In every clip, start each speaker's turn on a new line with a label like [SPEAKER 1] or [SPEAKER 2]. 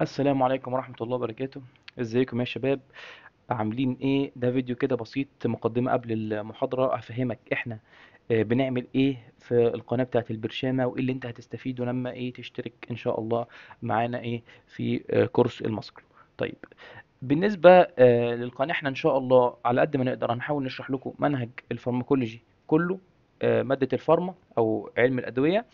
[SPEAKER 1] السلام عليكم ورحمة الله وبركاته. ازيكم يا شباب؟ عاملين ايه؟ ده فيديو كده بسيط، مقدمة قبل المحاضرة افهمك احنا بنعمل ايه في القناة بتاعت البرشامة، وايه اللي انت هتستفيده لما تشترك ان شاء الله معانا في كورس الماسكرو. طيب، بالنسبة للقناة، احنا ان شاء الله على قد ما نقدر هنحاول نشرح لكم منهج الفارماكولوجي كله، مادة الفارما او علم الأدوية.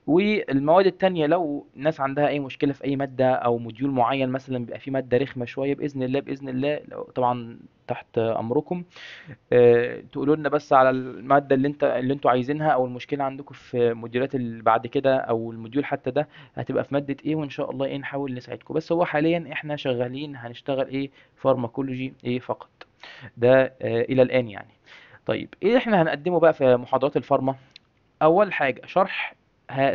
[SPEAKER 1] والمواد التانية لو الناس عندها أي مشكلة في أي مادة أو موديول معين، مثلا بيبقى في مادة رخمة شوية، بإذن الله بإذن الله لو طبعا تحت أمركم تقولوا لنا بس على المادة اللي انتوا عايزينها، أو المشكلة عندكم في موديولات اللي بعد كده، أو الموديول حتى ده هتبقى في مادة إيه، وإن شاء الله نحاول نساعدكم. بس هو حاليا إحنا شغالين هنشتغل فارماكولوجي فقط، ده إلى الآن يعني. طيب، إيه إحنا هنقدمه بقى في محاضرات الفارما؟ اول حاجه شرح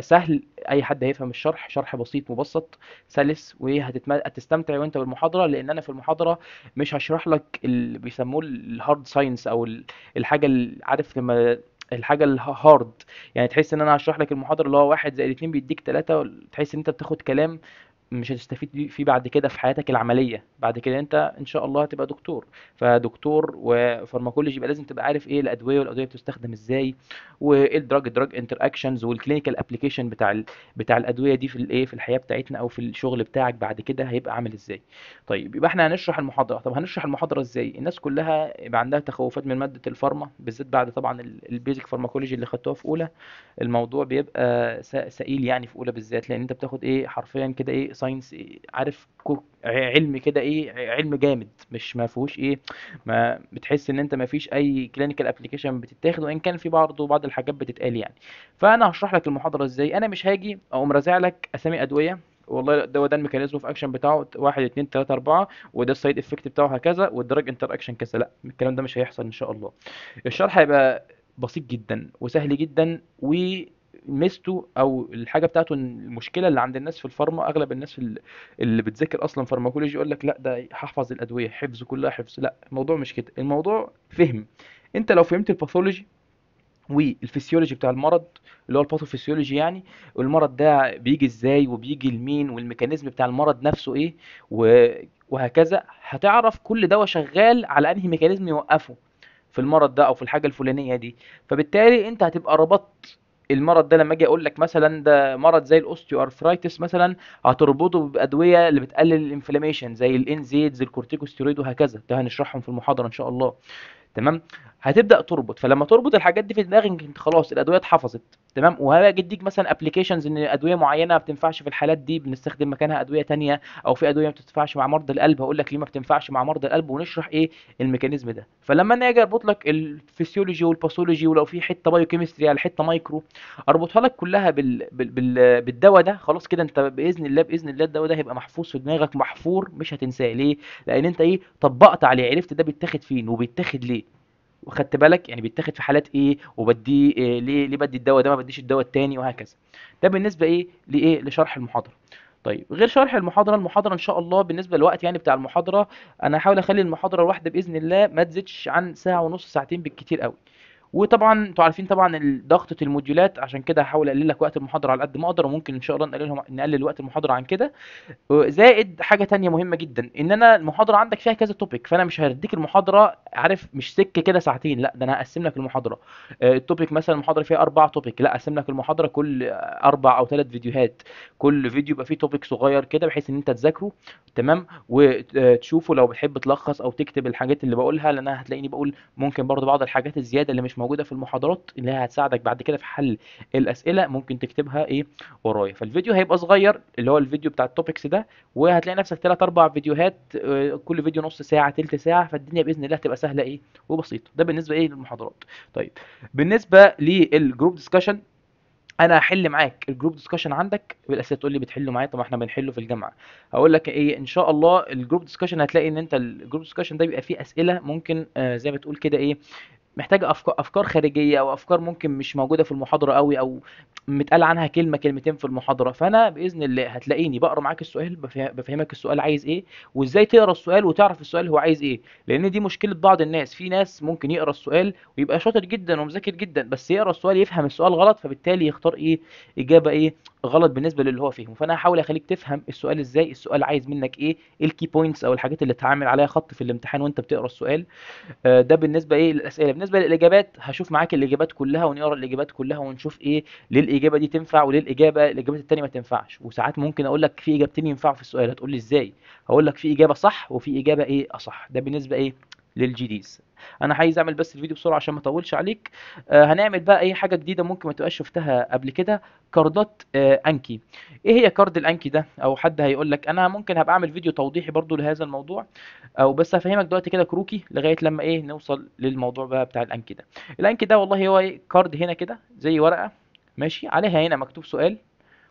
[SPEAKER 1] سهل، اي حد هيفهم الشرح، شرح بسيط مبسط سلس، وهتستمتع وانت بالمحاضره، لان انا في المحاضره مش هشرح لك اللي بيسموه الهارد ساينس، او الحاجه اللي عارف لما الحاجه الهارد، يعني تحس ان انا هشرح لك المحاضره اللي هو واحد زائد اتنين بيديك تلاتة، تحس ان انت بتاخد كلام مش هتستفيد فيه بعد كده في حياتك العملية. بعد كده انت ان شاء الله هتبقى دكتور، فدكتور وفارماكولوجي يبقى لازم تبقى عارف ايه الادوية، والادوية بتستخدم ازاي، وايه دراج انتر اكشنز، والكلينيكال ابلكيشن بتاع الادوية دي في الحياة بتاعتنا، او في الشغل بتاعك بعد كده هيبقى عامل ازاي. طيب، يبقى احنا هنشرح المحاضرة. طب هنشرح المحاضرة ازاي؟ الناس كلها يبقى عندها تخوفات من مادة الفارما، بالذات بعد طبعا البيزك فارماكولوجي اللي خدتوها في اولى. الموضوع بيبقى سئيل يعني في اولى بالذات، لان انت بتاخد حرفيا كده ساينس، عارف، علم كده، علم جامد، مش ما فيهوش ما بتحس ان انت ما فيش اي كلينيكال ابلكيشن بتتاخد، وان كان في برضه بعض الحاجات بتتقال يعني. فانا هشرح لك المحاضره ازاي. انا مش هاجي اقوم رازع لك اسامي ادويه، والله ده الميكانيزم اوف اكشن بتاعه واحد اتنين تلاته اربعه، وده السايد افكت بتاعه هكذا، والدراج انتر اكشن كذا. لا، الكلام ده مش هيحصل ان شاء الله. الشرح هيبقى بسيط جدا وسهل جدا، وميزته او الحاجه بتاعته إن المشكله اللي عند الناس في الفارما، اغلب الناس اللي بتذاكر اصلا فارماكولوجي يقول لك لا ده هحفظ الادويه حفظ كلها حفظ. لا، الموضوع مش كده، الموضوع فهم. انت لو فهمت الباثولوجي والفسيولوجي بتاع المرض، اللي هو الباثوفيسيولوجي يعني، والمرض ده بيجي ازاي وبيجي لمين، والميكانيزم بتاع المرض نفسه ايه، وهكذا، هتعرف كل دواء شغال على انهي ميكانيزم يوقفه في المرض ده او في الحاجه الفلانيه دي. فبالتالي انت هتبقى ربطت المرض ده. لما اجي اقول لك مثلا ده مرض زي الاوستيو ارثرايتس مثلا، هتربطه بادويه اللي بتقلل الانفلاميشن زي الانزيدز الكورتيكوستيرويد وهكذا، ده هنشرحهم في المحاضره ان شاء الله. تمام. هتبدا تربط، فلما تربط الحاجات دي في دماغك انت خلاص الادويه اتحفظت. تمام. وهاجي اديك مثلا ابلكيشنز ان ادويه معينه ما بتنفعش في الحالات دي، بنستخدم مكانها ادويه تانية، او في ادويه ما بتنفعش مع مرضى القلب، هقول لك ليه ما بتنفعش مع مرضى القلب، ونشرح الميكانيزم ده. فلما انا اجي اربط لك الفسيولوجي والباثولوجي، ولو في حته بايوكيمستري على حته مايكرو، اربطها لك كلها بالدواء ده، خلاص كده انت باذن الله باذن الله الدواء ده هيبقى محفوظ في دماغك، محفور مش هتنساه. ليه؟ لان انت طبقت عليه، عرفت ده بيتاخد فين وبيتاخد ليه، وخدت بالك يعني بيتاخد في حالات وبديه ليه بدي الدواء ده ما بديش الدواء التاني، وهكذا. ده بالنسبه لشرح المحاضره. طيب، غير شرح المحاضره ان شاء الله بالنسبه للوقت يعني بتاع المحاضره، انا هحاول اخلي المحاضره الواحده باذن الله ما تزيدش عن ساعه ونص، ساعتين بالكتير قوي. وطبعا انتوا عارفين طبعا ضغطة الموديولات، عشان كده هحاول اقلل لك وقت المحاضره على قد ما اقدر، وممكن ان شاء الله نقلل وقت المحاضره عن كده. زائد حاجة تانية مهمة جدا، ان انا المحاضرة عندك فيها كذا توبيك، فانا مش هديك المحاضرة عارف مش سكة كده ساعتين، لا ده انا هقسم لك المحاضرة. التوبيك مثلا المحاضرة فيها اربع توبيك، لا اقسم لك المحاضرة كل اربع او ثلاث فيديوهات، كل فيديو يبقى فيه توبيك صغير كده بحيث ان انت تذاكره. تمام. وتشوفه لو بتحب تلخص او تكتب الحاجات اللي بقولها، لان انا هتلاقيني بقول ممكن برضو بعض الحاجات الزيادة اللي مش موجودة في المحاضرات، اللي هي هتساعدك بعد كده في حل الاسئلة، ممكن تكتبها ورايا. فالفيديو هيبقى صغير، اللي هو الفيديو بتاع التوبكس ده، وهتلاقي نفسك ثلاث اربع فيديوهات، كل فيديو نص ساعه تلت ساعه، فالدنيا باذن الله هتبقى سهله وبسيطه. ده بالنسبه للمحاضرات. طيب، بالنسبه للجروب ديسكشن، انا هحل معاك الجروب ديسكشن عندك. بالاساس تقول لي بتحله معايا، طب احنا بنحله في الجامعه. هقول لك ان شاء الله الجروب ديسكشن هتلاقي ان انت الجروب ديسكشن ده بيبقى فيه اسئله ممكن زي ما تقول كده محتاجه افكار خارجيه، او افكار ممكن مش موجوده في المحاضره قوي، او متقال عنها كلمه كلمتين في المحاضره. فانا باذن الله هتلاقيني بقرا معاك السؤال، بفهمك السؤال عايز ايه، وازاي تقرا السؤال وتعرف السؤال هو عايز ايه. لان دي مشكله بعض الناس، في ناس ممكن يقرا السؤال ويبقى شاطر جدا ومذاكر جدا، بس يقرا السؤال يفهم السؤال غلط، فبالتالي يختار اجابه غلط بالنسبه للي هو فهمه. فانا هحاول اخليك تفهم السؤال ازاي، السؤال عايز منك ايه الكي بوينتس او الحاجات اللي تعمل عليها خط في الامتحان وانت بتقرا السؤال. ده بالنسبه ايه للاسئله. بالنسبه للاجابات هشوف معاك الاجابات كلها ونقرا الاجابات كلها ونشوف ايه ليه الاجابه دي تنفع وليه الاجابات التانيه ما تنفعش. وساعات ممكن اقول لك في اجابتين ينفعوا في السؤال، هتقول لي ازاي؟ هقول لك في اجابه صح وفي اجابه ايه اصح. ده بالنسبه ايه للجي ديز. انا عايز اعمل بس الفيديو بسرعه عشان ما اطولش عليك. هنعمل بقى اي حاجه جديده ممكن ما تبقاش شفتها قبل كده، كاردات انكي. ايه هي كارد الانكي ده؟ او حد هيقول لك انا ممكن هبقى اعمل فيديو توضيحي برضو لهذا الموضوع، او بس هفهمك دلوقتي كده كروكي لغايه لما ايه نوصل للموضوع بقى بتاع الانكي ده. الانكي ده والله هو ايه كارد هنا كده زي ورقه ماشي، عليها هنا مكتوب سؤال،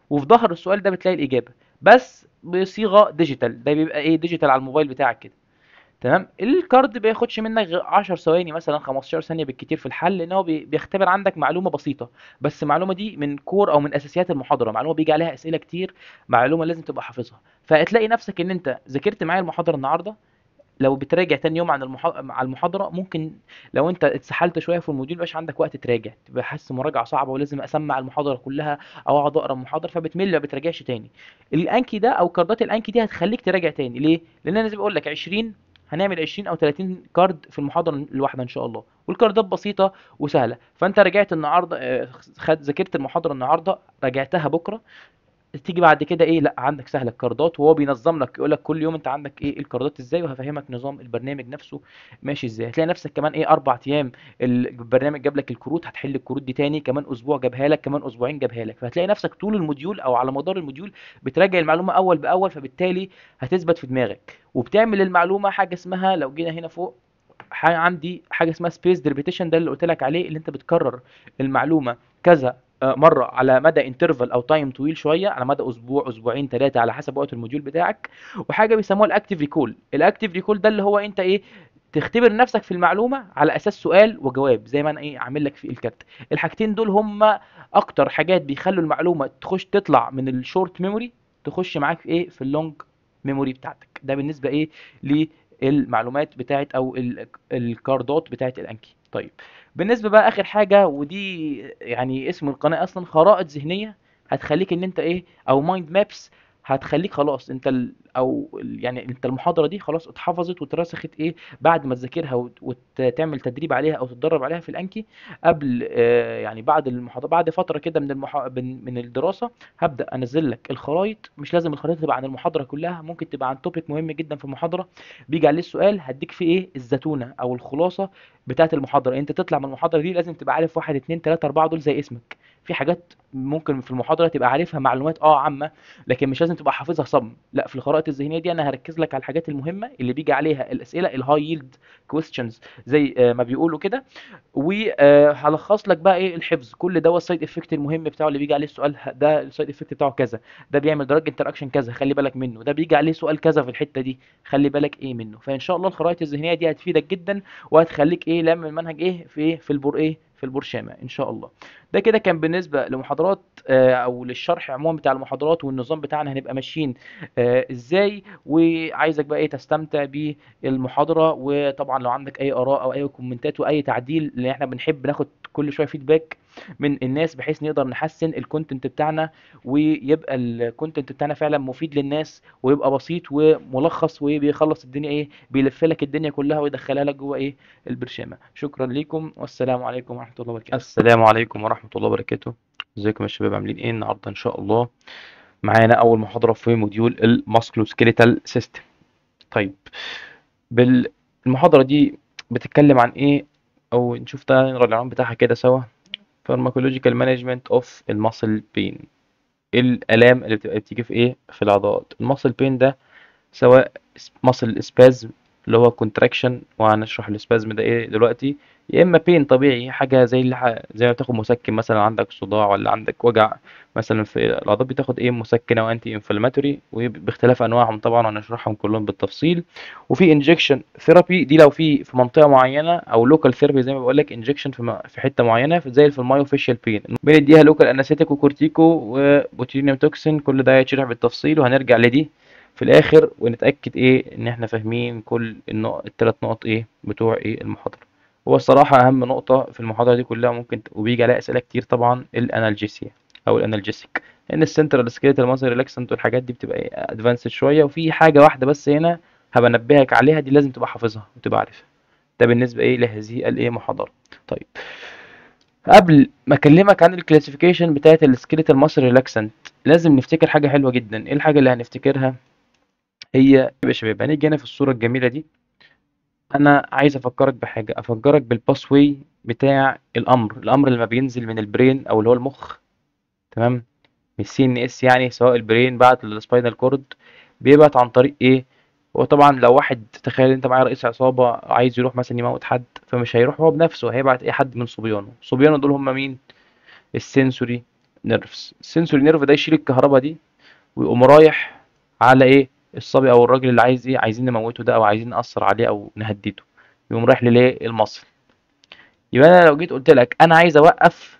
[SPEAKER 1] وفي ظهر السؤال ده بتلاقي الاجابه بس بصيغه ديجيتال. ده بيبقى ايه ديجيتال على الموبايل بتاعك كده. تمام. الكارد بياخدش منك غير 10 ثواني مثلا 15 ثانيه بالكتير في الحل، لان هو بيختبر عندك معلومه بسيطه، بس المعلومه دي من كور او من اساسيات المحاضره، معلومه بيجي عليها اسئله كتير، معلومه لازم تبقى حافظها. فهتلاقي نفسك ان انت ذاكرت معايا المحاضره النهارده، لو بتراجع تاني يوم على المحاضرة ممكن لو انت اتسحلت شوية في الموديول مبقاش عندك وقت تراجع، تبقى حاسس مراجعة صعبة ولازم اسمع المحاضرة كلها او اقعد اقرا المحاضرة فبتمل ما بتراجعش تاني. الانكي ده او كاردات الانكي دي هتخليك تراجع تاني. ليه؟ لان انا زي ما بقول لك 20 هنعمل 20 او 30 كارد في المحاضرة الواحدة ان شاء الله، والكاردات بسيطة وسهلة. فانت رجعت النهارده ذاكرت المحاضرة النهارده، راجعتها بكرة، تيجي بعد كده ايه لا عندك سهل الكاردات، وهو بينظم لك يقول لك كل يوم انت عندك ايه الكاردات ازاي، وهفهمك نظام البرنامج نفسه ماشي ازاي. هتلاقي نفسك كمان ايه 4 ايام البرنامج جاب لك الكروت، هتحل الكروت دي تاني، كمان اسبوع جابها لك، كمان اسبوعين جابها لك. فهتلاقي نفسك طول الموديول او على مدار الموديول بتراجع المعلومه اول باول، فبالتالي هتثبت في دماغك. وبتعمل المعلومه حاجه اسمها لو جينا هنا فوق عندي حاجه اسمها سبيس ريبيتيشن، ده اللي قلت لك عليه، اللي انت بتكرر المعلومه كذا مره على مدى انترفال او تايم طويل شويه، على مدى اسبوع اسبوعين ثلاثه على حسب وقت الموديول بتاعك. وحاجه بيسموها الاكتيف ريكول. الاكتيف ريكول ده اللي هو انت ايه تختبر نفسك في المعلومه على اساس سؤال وجواب زي ما انا ايه عامل لك في الكارت. الحاجتين دول هم اكتر حاجات بيخلوا المعلومه تخش تطلع من الشورت ميموري تخش معاك في ايه في اللونج ميموري بتاعتك. ده بالنسبه ايه للمعلومات بتاعت او الكاردات بتاعت الانكي. طيب بالنسبه بقى اخر حاجه، ودي يعني اسم القناه اصلا، خرائط ذهنيه هتخليك ان انت ايه او مايند مابس، هتخليك خلاص انت يعني انت المحاضره دي خلاص اتحفظت واترسخت ايه بعد ما تذاكرها وتعمل تدريب عليها او تتدرب عليها في الانكي قبل يعني بعد المحاضره بعد فتره كده من الدراسه هبدا انزل لك الخرايط. مش لازم الخريطه تبقى عن المحاضره كلها، ممكن تبقى عن توبيك مهم جدا في المحاضره بيجي عليه السؤال، هديك فيه ايه الزتونه او الخلاصه بتاعه المحاضره. انت تطلع من المحاضره دي لازم تبقى عارف واحد اتنين تلاته اربعه دول زي اسمك. في حاجات ممكن في المحاضره تبقى عارفها معلومات عامه، لكن مش لازم تبقى حافظها صم. لا، في الخرائط الذهنيه دي انا هركز لك على الحاجات المهمه اللي بيجي عليها الاسئله الهاي ييلد كويستشنز زي ما بيقولوا كده. وهلخص لك بقى ايه الحفظ كل ده السايد افكت المهم بتاعه اللي بيجي عليه السؤال ده السايد افكت بتاعه كذا، ده بيعمل دراج انتراكشن كذا خلي بالك منه، ده بيجي عليه سؤال كذا في الحته دي خلي بالك ايه منه. فان شاء الله الخرائط الذهنيه دي هتفيدك جدا وهتخليك ايه لام المنهج ايه في البور ايه في البرشامه ان شاء الله. ده كده كان بالنسبه لمحاضرات او للشرح عموما بتاع المحاضرات والنظام بتاعنا هنبقى ماشيين ازاي. وعايزك بقى ايه تستمتع بالمحاضره. وطبعا لو عندك اي اراء او اي كومنتات واي تعديل، لان احنا بنحب ناخد كل شويه فيدباك من الناس بحيث نقدر نحسن الكونتنت بتاعنا، ويبقى الكونتنت بتاعنا فعلا مفيد للناس ويبقى بسيط وملخص وبيخلص الدنيا ايه بيلف لك الدنيا كلها ويدخلها لك جوه ايه البرشامه. شكرا لكم والسلام عليكم ورحمه الله وبركاته. السلام عليكم ورحمه الله وبركاته. ازيكم يا شباب عاملين ايه النهارده؟ ان شاء الله معانا اول محاضره في موديول الماسكلوسكيليتال سيستم. طيب بالمحاضره دي بتتكلم عن ايه؟ او نشوف ده نقرا العنوان بتاعها كده سوا. pharmacological management of الماسل بين. ايه الالام اللي بتيجي في ايه في العضلات الماسل بين ده؟ سواء ماسل سبازم اللي هو كونتراكشن، وهنشرح السبازم ده ايه دلوقتي، يا اما بين طبيعي حاجه زي زي ما بتاخد مسكن مثلا عندك صداع ولا عندك وجع مثلا في العضلات بتاخد ايه مسكن او انتي انفلاماتوري، وباختلاف انواعهم طبعا وهنشرحهم كلهم بالتفصيل. وفي انجكشن ثيرابي دي لو في منطقه معينه، او لوكال ثيرابي زي ما بقول لك انجكشن في حته معينه زي في المايوفيشال بين بنديها لوكال انستيك وكورتيكو وبوتيلينيوم توكسين. كل ده هيتشرح بالتفصيل وهنرجع لدي في الاخر ونتاكد ايه ان احنا فاهمين كل الثلاث نقط ايه بتوع ايه المحاضره. هو الصراحه اهم نقطه في المحاضره دي كلها ممكن وبيجي عليها اسئله كتير طبعا الانالجيسيا او الانالجيسيك. ان السنترال سكيلتال ماسل ريلاكسنت والحاجات دي بتبقى ادفانسد شويه، وفي حاجه واحده بس هنا هبقى انبهك عليها، دي لازم تبقى حافظها وتبقى عارفها. ده بالنسبه لهذه محاضره. طيب، قبل ما اكلمك عن الكلاسيفيكيشن بتاعه السكيلتال ماسل ريلاكسنت، لازم نفتكر حاجه حلوه جدا. ايه الحاجه اللي هنفتكرها؟ هي يا شباب، هنيجي هنا في الصوره الجميله دي، انا عايز افكرك بحاجه، افكرك بالباس واي بتاع الامر لما بينزل من البرين او اللي هو المخ، تمام، من السي ان اس يعني، سواء البرين بعت للسباينال كورد، بيبعت عن طريق ايه؟ هو طبعا لو واحد، تخيل انت معايا رئيس عصابه عايز يروح مثلا يموت حد، فمش هيروح هو بنفسه، هيبعت ايه؟ حد من صبيانه دول هم مين؟ السنسوري نيرفز. السنسوري نيرف ده يشيل الكهرباء دي ويقوم رايح على ايه؟ الصبي او الراجل اللي عايز ايه؟ عايزين نموته ده او عايزين نأثر عليه او نهدده، يقوم رايح للايه؟ المصل. يبقى انا لو جيت قلت لك انا عايز اوقف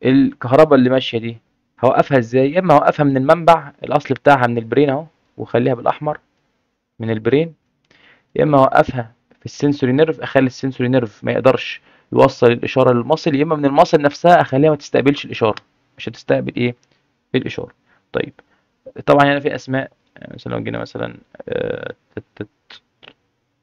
[SPEAKER 1] الكهرباء اللي ماشيه دي، هوقفها ازاي؟ يا اما اوقفها من المنبع الاصل بتاعها من البرين اهو، واخليها بالاحمر من البرين، يا اما اوقفها في السنسوري نيرف، اخلي السنسوري نيرف ما يقدرش يوصل الاشاره للمصل، يا اما من المصل نفسها اخليها ما تستقبلش الاشاره، مش هتستقبل ايه؟ الاشاره. طيب، طبعا هنا في اسماء، مثلا لو جينا مثلا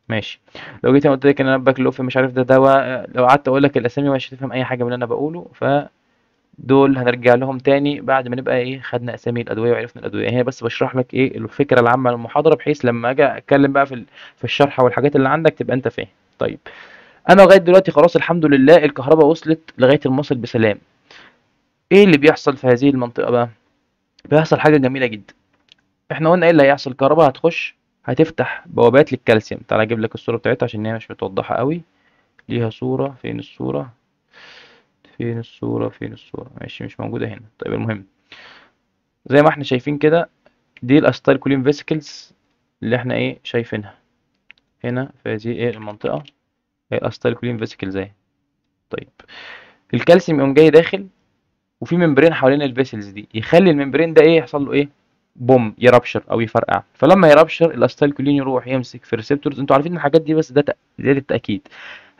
[SPEAKER 1] ماشي، لو جيت أنا قلت لك ان انا باكلوف مش عارف ده دواء، لو قعدت اقول لك الاسامي مش هتفهم اي حاجه من اللي انا بقوله، فدول هنرجع لهم تاني بعد ما نبقى خدنا اسامي الادويه وعرفنا الادويه. هنا بس بشرح لك الفكره العامه للمحاضره، بحيث لما اجي اتكلم بقى في الشرح والحاجات اللي عندك تبقى انت فاهم. طيب، انا لغايه دلوقتي خلاص الحمد لله الكهرباء وصلت لغايه المصل بسلام. ايه اللي بيحصل في هذه المنطقه بقى؟ بيحصل حاجه جميله جدا. احنا قلنا ايه اللي هيحصل؟ الكهرباء هتخش، هتفتح بوابات للكالسيوم. تعالى اجيب لك الصوره بتاعتها عشان هي مش متوضحه قوي. ليها صوره، فين الصوره؟ فين الصوره؟ ماشي، مش موجوده هنا. طيب المهم، زي ما احنا شايفين كده، دي الاستايل كولين فيسيكلز اللي احنا شايفينها هنا في هذه المنطقه، هي الاستايل كولين فيسيكلز اهي. طيب، الكالسيوم يقوم جاي داخل، وفي ممبرين حوالين الفيسلز دي، يخلي الممبرين ده يحصل له بوم، يرابشر او يفرقع. فلما يرابشر الاستايل كولين يروح يمسك في ريسبتورز، انتوا عارفين الحاجات دي بس ده زياده التاكيد.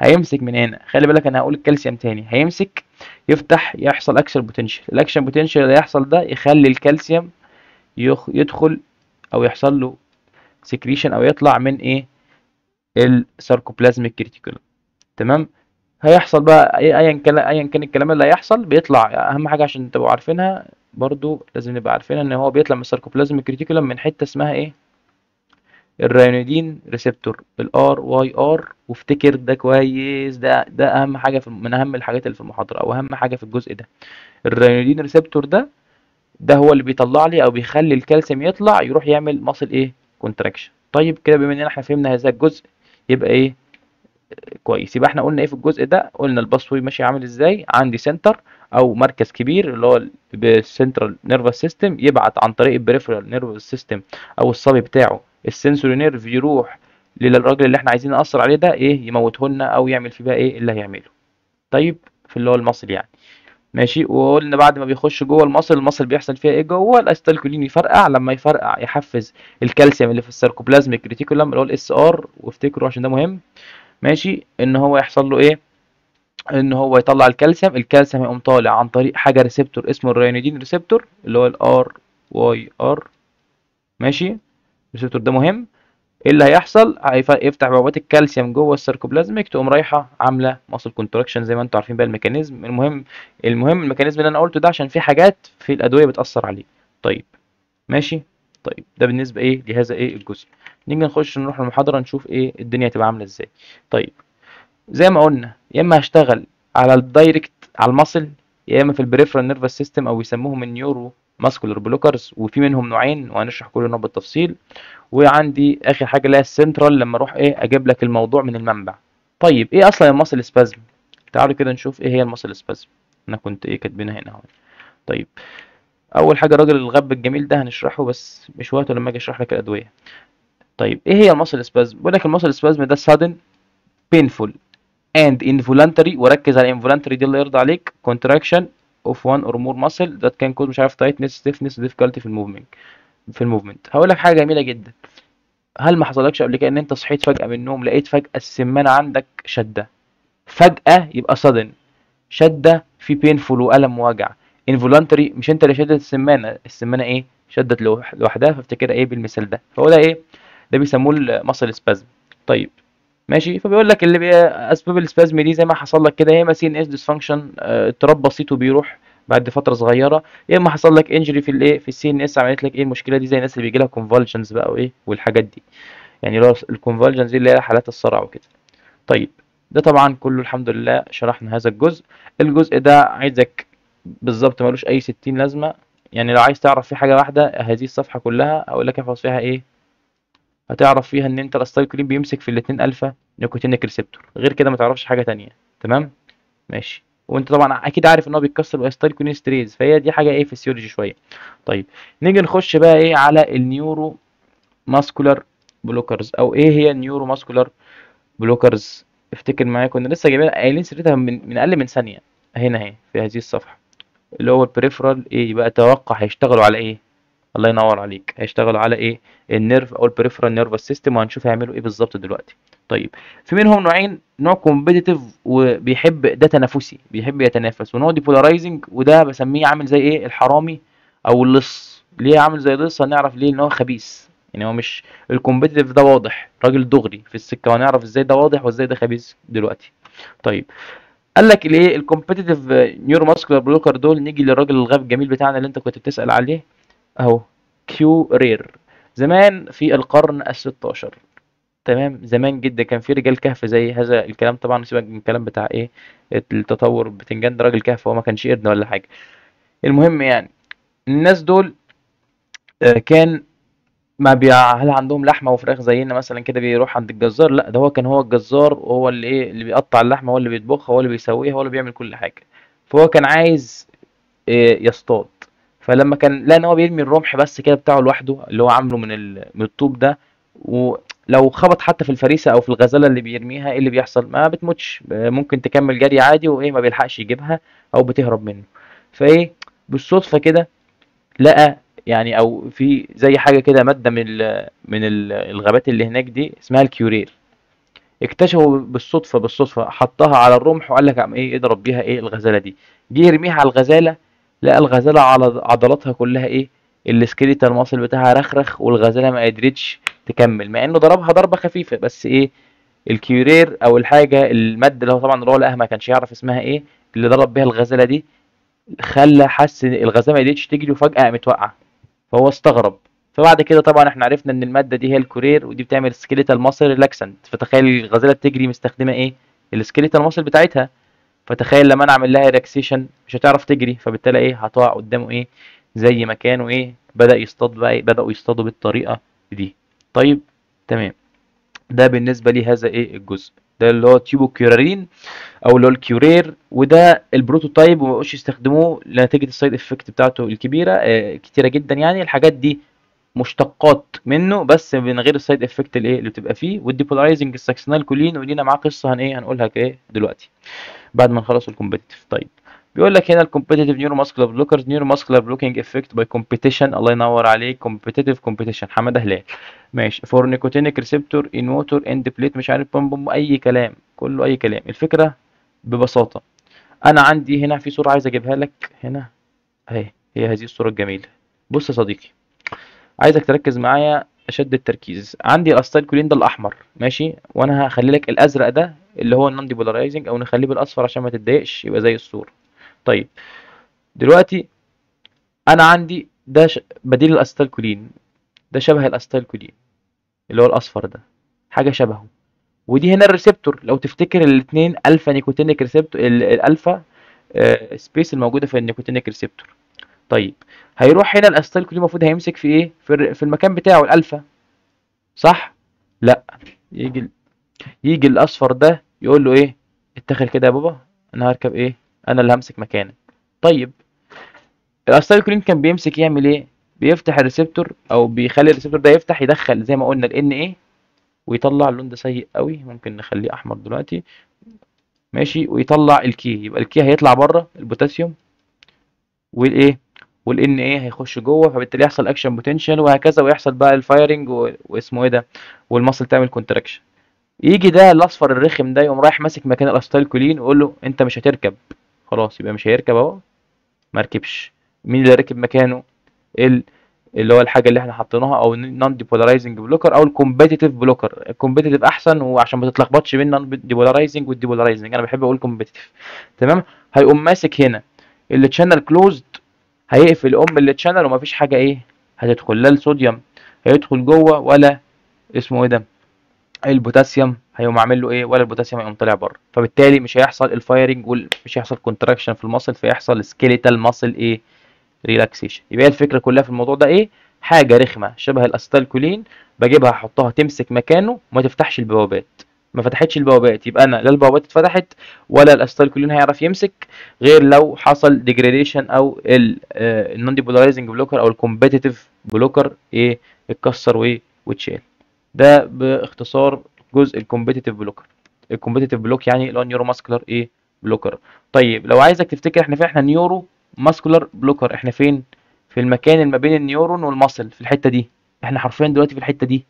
[SPEAKER 1] هيمسك من هنا، خلي بالك انا هقول الكالسيوم تاني، هيمسك يفتح، يحصل اكشن بوتنشال. الاكشن بوتنشال اللي يحصل ده يخلي الكالسيوم يدخل او يحصل له سكريشن او يطلع من الساركوبلازميك كريتيكولم. تمام. هيحصل بقى ايا كان الكلام اللي هيحصل بيطلع. اهم حاجه عشان تبقوا عارفينها برضو، لازم نبقى عارفينها ان هو بيطلع من الساركوبلازميك كريتيكولم من حته اسمها الريانودين ريسبتور، الار واي ار. وافتكر ده كويس، ده اهم حاجه من اهم الحاجات اللي في المحاضره، او اهم حاجه في الجزء ده. الريانودين ريسبتور ده هو اللي بيطلع لي او بيخلي الكالسيوم يطلع يروح يعمل ماسل كونتراكشن. طيب كده، بما اننا احنا فهمنا هذا الجزء، يبقى كويس. يبقى احنا قلنا في الجزء ده، قلنا الباسوي ماشي عامل ازاي. عندي سنتر او مركز كبير اللي هو السنترال نيرفس سيستم، يبعت عن طريق البريفرال نيرفس سيستم او الصبي بتاعه السنسوري نيرف، يروح للراجل اللي احنا عايزين نأثر عليه ده، يموته لنا او يعمل فيه بقى اللي هيعمله. طيب، في اللي هو المصل يعني. ماشي. وقلنا بعد ما بيخش جوه المصل بيحصل فيها جوه؟ الاستالكولين يفرقع، لما يفرقع يحفز الكالسيوم اللي في الساركوبلازميك ريتيكولم اللي هو الاس ار، وافتكروا عشان ده مهم. ماشي، ان هو يحصل له ان هو يطلع الكالسيوم هيقوم طالع عن طريق حاجه ريسبتور اسمه الريانيدين ريسبتور اللي هو الار واي ار. ماشي، الريسبتور ده مهم. ايه اللي هيحصل؟ يفتح بوابات الكالسيوم جوه السيركوبلازميك، تقوم رايحه عامله ماسل كونتراكشن زي ما انتم عارفين بقى الميكانيزم. المهم الميكانيزم اللي انا قلته ده عشان في حاجات في الادويه بتاثر عليه. طيب ماشي. طيب، ده بالنسبه لهذا الجزء. نيجي نروح المحاضره نشوف الدنيا هتبقى عامله ازاي. طيب، زي ما قلنا، يا اما هشتغل على الدايركت على المصل، يا اما في البريفرال نيرفس سيستم او يسموهم النيورو ماسكولار بلوكرز، وفي منهم نوعين وهنشرح كل نوع بالتفصيل. وعندي اخر حاجه اللي هي السنترال، لما اروح اجيب لك الموضوع من المنبع. طيب، ايه اصلا المصل سبازم؟ تعالوا كده نشوف ايه هي المصل سبازم. انا كنت كاتبينها هنا اهو. طيب، اول حاجه الراجل الغب الجميل ده هنشرحه، بس مش وقته لما اجي اشرح لك الادويه. طيب، ايه هي المصل سبازم؟ بيقول لك المصل سبازم ده sudden painful and involuntary، وركز على involuntary دي اللي يرضى عليك، contraction of one or more muscle that can cause مش عارف tightness stiffness difficulty في الموفمنت. هقول لك حاجه جميله جدا. هل ما حصلكش قبل كده ان انت صحيت فجاه من النوم، لقيت فجاه السمانه عندك شده؟ فجاه، يبقى sudden شده في painful والم ووجع. انفولانتري، مش انت اللي شدت السمانه، السمانه ايه شدت لوحدها، فافتكرها ايه بالمثال ده، فهو ده ايه، ده بيسموه الماسل سبازم. طيب ماشي، فبيقول لك اللي اسباب السبازم دي زي ما حصل لك كده، يا اما سي ان اس ديسفانكشن، اضطراب بسيط وبيروح بعد فتره صغيره، يا اما حصل لك انجري في الايه في السي ان اس، عملت لك ايه المشكله دي، زي الناس اللي بيجي لها كونفالجنز بقى وايه والحاجات دي، يعني لو الكونفالجنز دي اللي هي حالات الصرع وكده. طيب ده طبعا كله الحمد لله شرحنا هذا الجزء. الجزء ده عايزك بالظبط ملوش اي 60 لازمه، يعني لو عايز تعرف فيه حاجه واحده هذه الصفحه كلها اقول لك احفظ فيها ايه، هتعرف فيها ان انت الاستايكولين بيمسك في الاتنين الفا نيكوتينيك ريسبتور، غير كده ما تعرفش حاجه تانية. تمام ماشي، وانت طبعا اكيد عارف ان هو بيتكسر باستايكولين ستريز، فهي دي حاجه ايه فيسيولوجي شويه. طيب نيجي نخش بقى ايه على النيورو ماسكولار بلوكرز، او ايه هي النيورو ماسكولار بلوكرز. افتكر معايا كنا لسه جايبين قايلين سيرتها من اقل من ثانيه، هنا اهي في هذه الصفحه، اللي هو البريفرال ايه يبقى، توقع هيشتغلوا على ايه. الله ينور عليك، هيشتغلوا على ايه، النيرف او البريفرال نيرفس سيستم، وهنشوف هيعملوا ايه بالظبط دلوقتي. طيب في منهم نوعين، نوع كومبيتيتيف وبيحب ده تنافسي بيحب يتنافس، ونوع ديبولارايزنج وده بسميه عامل زي ايه الحرامي او اللص. ليه عامل زي اللص؟ هنعرف ليه، ان هو خبيث، يعني هو مش الكومبيتيتيف ده واضح راجل دغري في السكه، وهنعرف ازاي ده واضح وازاي ده خبيث دلوقتي. طيب قال لك الايه الكومبيتيتيف نيورو ماسكولار بلوكر دول، نيجي للراجل الغاب الجميل بتاعنا اللي انت كنت بتسأل عليه اهو، كيو رير. زمان في القرن ال16، تمام، زمان جدا كان في رجال كهف زي هذا الكلام، طبعا سيبك من الكلام بتاع ايه التطور، بتنجان ده راجل كهف، هو ما كانش قرد ولا حاجه. المهم يعني الناس دول كان ما هل عندهم لحمه وفراخ زينا مثلا كده بيروح عند الجزار؟ لا، ده هو كان هو الجزار، وهو اللي ايه اللي بيقطع اللحمه، هو اللي بيطبخها، هو اللي بيسويها، هو اللي بيعمل كل حاجه. فهو كان عايز يصطاد، فلما كان لقى ان هو بيرمي الرمح بس كده بتاعه لوحده اللي هو عامله من الطوب ده، ولو خبط حتى في الفريسه او في الغزاله اللي بيرميها، ايه اللي بيحصل؟ ما بتموتش، ممكن تكمل جري عادي، وايه ما بيلحقش يجيبها او بتهرب منه. فايه بالصدفه كده لقى يعني، او في زي حاجه كده ماده من الغابات اللي هناك دي اسمها الكيورير، اكتشفوا بالصدفه حطها على الرمح وقال لك عم ايه اضرب بيها ايه الغزاله دي. جه يرميها على الغزاله، لقى الغزاله على عضلاتها كلها ايه السكيليتال ماسل بتاعها رخرخ، والغزاله ما قدرتش تكمل، مع انه ضربها ضربه خفيفه، بس ايه الكيورير او الحاجه الماده اللي هو طبعا اللي هو لقاها ما كانش يعرف اسمها ايه، اللي ضرب بيها الغزاله دي، خلى حس ان الغزاله ما قدرتش تجري وفجاه قامت واقعه، فهو استغرب. فبعد كده طبعا احنا عرفنا ان الماده دي هي الكورير، ودي بتعمل سكيليتال ماسل ريلاكسنت، فتخيل الغزاله بتجري مستخدمه ايه السكيليتال ماسل بتاعتها، فتخيل لما انا اعمل لها ريلاكسيشن مش هتعرف تجري، فبالتالي ايه هتقع قدامه ايه زي ما كان، وايه بدا يصطاد بقى إيه؟ بداوا يصطادوا بالطريقه دي. طيب تمام، ده بالنسبه لي هذا ايه الجزء ده اللي هو تيوبو كيورارين، او اللي هو الكيورير، وده البروتوتايب وما بقوش يستخدموه لنتيجه السايد افكت بتاعته الكبيره كتيره جدا، يعني الحاجات دي مشتقات منه بس من غير السايد افكت الايه اللي بتبقى فيه. والديبولارايزنج الساكسينال كولين، ولينا معاه قصه ايه هنقولها ايه دلوقتي بعد ما نخلص الكومبيتيتيف. طيب بيقول لك هنا الكومبيتيتيف نيورو ماسكولار بلوكرز، نيورو ماسكولار بلوكينج افكت باي كومبيتيشن، الله ينور عليك، كومبيتيتيف كومبيتيشن حماده هلال. ماشي، فور نيكوتينيك ريسبتور ان ووتر اند بليت، مش عارف بوم بوم اي كلام، كله اي كلام. الفكره ببساطه، انا عندي هنا في صوره عايز اجيبها لك هنا اهي، هي هذه الصوره الجميله. بص يا صديقي، عايزك تركز معايا اشد التركيز. عندي الاستايل كولين ده الاحمر ماشي، وانا هخلي لك الازرق ده اللي هو النون ديبولارايزنج، او نخليه بالاصفر عشان ما تتضايقش يبقى زي الصوره. طيب دلوقتي انا عندي ده بديل الاستايل كولين، ده شبه الاستايل كولين اللي هو الاصفر ده، حاجه شبهه. ودي هنا الريسبتور، لو تفتكر الاثنين الفا نيكوتينيك ريسبتور، الالفا سبيس الموجوده في النيكوتينيك ريسبتور. طيب هيروح هنا الاستايل كولين المفروض هيمسك في ايه في المكان بتاعه الالفا، صح؟ لا، يجي يجي الاصفر ده يقول له ايه، اتخل كده يا بابا، انا هركب ايه، انا اللي همسك مكانك. طيب الاستايكولين كان بيمسك يعمل ايه، بيفتح الريسبتور او بيخلي الريسبتور ده يفتح يدخل زي ما قلنا الان ايه، ويطلع اللون ده سيء قوي، ممكن نخليه احمر دلوقتي ماشي، ويطلع الكي، يبقى الكي هيطلع بره البوتاسيوم، والايه والان ايه هيخش جوه، فبالتالي يحصل اكشن بوتنشال وهكذا، ويحصل بقى الفايرنج واسمه ايه ده، والمصل تعمل كونتراكشن. يجي ده الاصفر الرخم ده يقوم رايح ماسك مكان الاستايل كولين ويقول له انت مش هتركب، خلاص يبقى مش هيركب اهو، ما ركبش. مين اللي ركب مكانه؟ ال- اللي هو الحاجه اللي احنا حاطيناها، او نون ديبولارايزنج بلوكر او الكومبيتيتيف بلوكر. الكومبيتيتيف احسن، وعشان ما تتلخبطش بين نون ديبولارايزنج والديبولارايزنج انا بحب اقول كومبيتيتيف. تمام. هيقوم ماسك هنا التشانل كلوزد، هيقفل التشانل ومفيش حاجه ايه هتدخل، لا الصوديوم هيدخل جوه ولا اسمه ايه ده البوتاسيوم هيقوم عامل له ايه، ولا البوتاسيوم هيقوم طالع بره. فبالتالي مش هيحصل الفايرنج ومش هيحصل كونتراكشن في المصل، فيحصل سكيليتال ماسل ايه ريلاكسيشن. يبقى هي الفكره كلها في الموضوع ده ايه؟ حاجه رخمه شبه الاسيتالكولين، بجيبها احطها تمسك مكانه وما تفتحش البوابات. ما فتحتش البوابات يبقى انا لا البوابات اتفتحت ولا الاسيتالكولين هيعرف يمسك، غير لو حصل ديجراديشن او النون ديبولارايزنج بلوكر او الكومبيتيتيف بلوكر ايه اتكسر وايه واتشال. ده باختصار جزء الكومبيتيتيف بلوكر. الكومبيتيتيف بلوك يعني اللي هو نيورو ماسكولار ايه بلوكر. طيب لو عايزك تفتكر احنا فين، احنا نيورو ماسكولار بلوكر، احنا فين؟ في المكان اللي ما بين النيورون والمصل، في الحته دي. احنا حرفيا دلوقتي في الحته دي.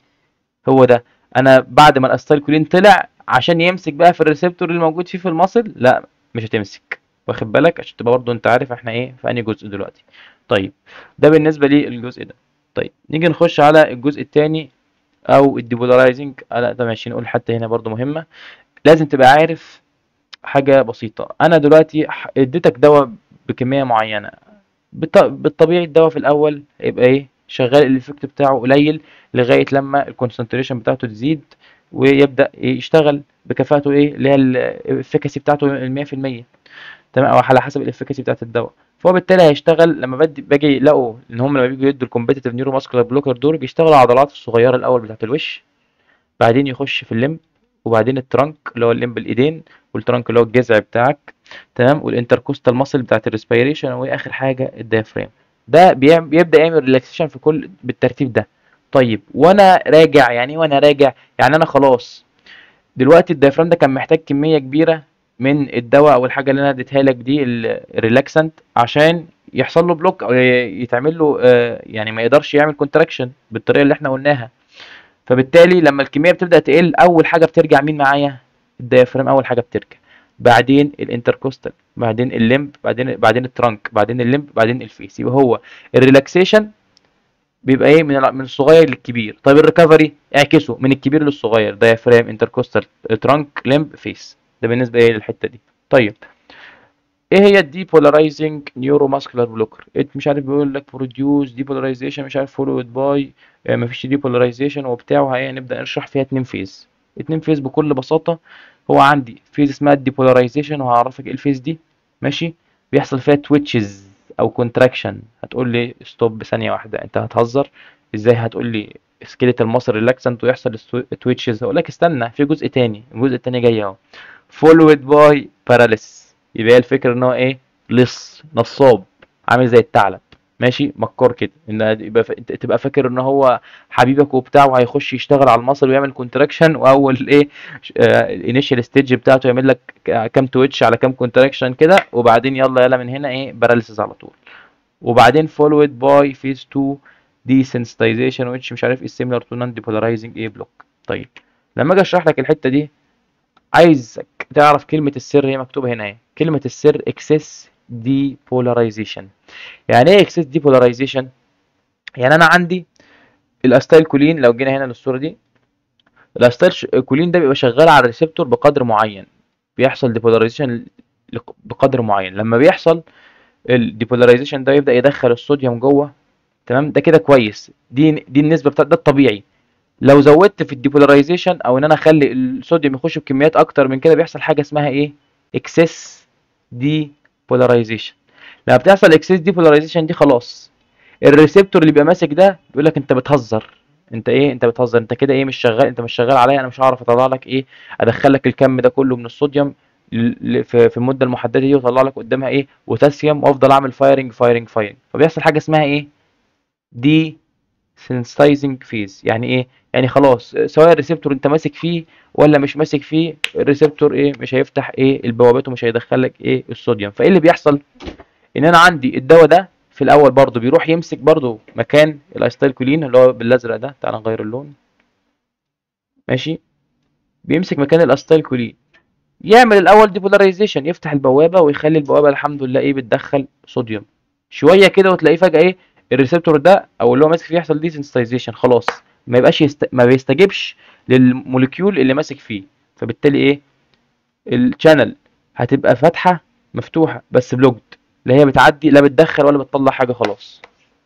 [SPEAKER 1] هو ده. انا بعد ما الاستايلكولين طلع عشان يمسك بقى في الريسبتور اللي موجود فيه في المصل، لا مش هتمسك. واخد بالك؟ عشان تبقى برضه انت عارف احنا ايه في انهي جزء دلوقتي. طيب ده بالنسبه للجزء ده. طيب نيجي نخش على الجزء الثاني او الديبولارايزنج. لا ده ماشي، نقول حتى هنا برضو مهمه. لازم تبقى عارف حاجه بسيطه. انا دلوقتي اديتك دواء بكميه معينه، بالطبيعي الدواء في الاول هيبقى ايه شغال، الايفكت بتاعه قليل لغايه لما الكونسنتريشن بتاعته تزيد ويبدا يشتغل بكفاءته ايه اللي هي الافكاسي بتاعته 100%. تمام، او على حسب الافكاسي بتاعت الدواء. فهو بالتالي هيشتغل لما باجي يلاقوا ان هم لما بيجوا يدوا الكومبيتيتيف نيورو ماسكولار بلوكر دول بيشتغلوا على العضلات الصغيره الاول بتاعت الوش، بعدين يخش في الليمب، وبعدين الترنك اللي هو الليمب الايدين، والترنك اللي هو الجذع بتاعك. تمام. والانتركوستال ماسل بتاعت الريسبيريشن، واخر حاجه الديافرام. ده بيبدا يعمل ريلاكسيشن في كل بالترتيب ده. طيب وانا راجع يعني ايه؟ وانا راجع يعني انا خلاص دلوقتي الديافرام ده كان محتاج كميه كبيره من الدواء او الحاجه اللي انا اديتها لك دي الريلاكسنت عشان يحصل له بلوك او يتعمل له يعني ما يقدرش يعمل كونتراكشن بالطريقه اللي احنا قلناها. فبالتالي لما الكميه بتبدا تقل اول حاجه بترجع مين معايا؟ الديافرام اول حاجه بترجع، بعدين الانتركوستال، بعدين الليمب، بعدين الترانك، بعدين الليمب، بعدين الفيس. يبقى هو الريلاكسيشن بيبقى ايه من الصغير للكبير. طيب الريكفري اعكسه من الكبير للصغير، ديافرام، انتركوستال، ترانك، ليمب، فيس. ده بالنسبه ايه للحته دي. طيب ايه هي الديبولاريزنج نيورو ماسكولار بلوكر؟ مش عارف بيقول لك بروديوس ديبولاريزيشن مش عارف فولود باي مفيش ديبولاريزيشن وبتاع، نبدا نشرح فيها اتنين فيز. اتنين فيز بكل بساطه. هو عندي فيز اسمها الديبولاريزيشن وهعرفك ايه الفيز دي. ماشي. بيحصل فيها تويتشز او كونتراكشن. هتقول لي ستوب ثانيه واحده، انت هتهزر ازاي؟ هتقول لي سكيليتال ماسل ريلاكسنت ويحصل تويتشز؟ هقول لك استنى في جزء تاني، الجزء التاني جاي اهو. فولود باي باراليس. يبقى هي الفكره ان هو ايه؟ لص نصاب، عامل زي الثعلب. ماشي، مكار كده، ان يبقى انت تبقى فاكر ان هو حبيبك وبتاع وهيخش يشتغل على المصل ويعمل كونتراكشن، واول ايه الانيشال ستيج بتاعته يعمل لك كام تويتش على كام كونتراكشن كده، وبعدين يلا يلا من هنا ايه باراليسيس على طول. وبعدين فولويد باي فيز 2 دي sensitization which مش عارف ايه similar to non depolarizing ايه بلوك. طيب لما اجي اشرح لك الحته دي، عايزك تعرف كلمة السر هي مكتوبة هنا ايه. كلمة السر excess depolarization. يعني ايه excess depolarization؟ يعني انا عندي الاستايل كولين، لو جينا هنا للصورة دي، الاستايل كولين ده بيبقى شغال على الريسبتور بقدر معين، بيحصل depolarization بقدر معين. لما بيحصل الديبولاريزيشن ده يبدأ يدخل الصوديوم جوه. تمام، ده كده كويس، دي النسبة بتاعت ده الطبيعي. لو زودت في الديبولاريزيشن او ان انا اخلي الصوديوم يخش بكميات اكتر من كده، بيحصل حاجه اسمها ايه؟ اكسس دي بولاريزيشن. لما بتحصل اكسس دي بولاريزيشن دي خلاص الريسبتور اللي بيبقى ماسك ده بيقول لك انت بتهزر، انت ايه، انت بتهزر، انت كده ايه مش شغال، انت مش شغال عليا، انا مش هعرف اطلع لك ايه، ادخل لك الكم ده كله من الصوديوم في المده المحدده دي واطلع لك قدامها ايه بوتاسيوم، وافضل اعمل فايرنج فايرنج فايرنج. فبيحصل حاجه اسمها ايه؟ دي sensitizing phase. يعني ايه؟ يعني خلاص سواء الريسبتور انت ماسك فيه ولا مش ماسك فيه، الريسبتور ايه مش هيفتح ايه البوابات ومش هيدخل لك ايه الصوديوم. فايه اللي بيحصل؟ ان انا عندي الدواء ده في الاول برضو بيروح يمسك برضو مكان الاستايلكولين اللي هو بالازرق ده. تعال نغير اللون. ماشي. بيمسك مكان الاستايلكولين، يعمل الاول ديبولاريزيشن، يفتح البوابه ويخلي البوابه الحمد لله ايه بتدخل صوديوم. شويه كده وتلاقيه فجاه ايه، الريسبتور ده او اللي هو ماسك فيه يحصل دي سنسيتايزيشن، خلاص ما يبقاش ما بيستجيبش للموليكيول اللي ماسك فيه. فبالتالي ايه، الشانل هتبقى فاتحه مفتوحه بس بلوجد، لا هي بتعدي لا بتدخل ولا بتطلع حاجه خلاص.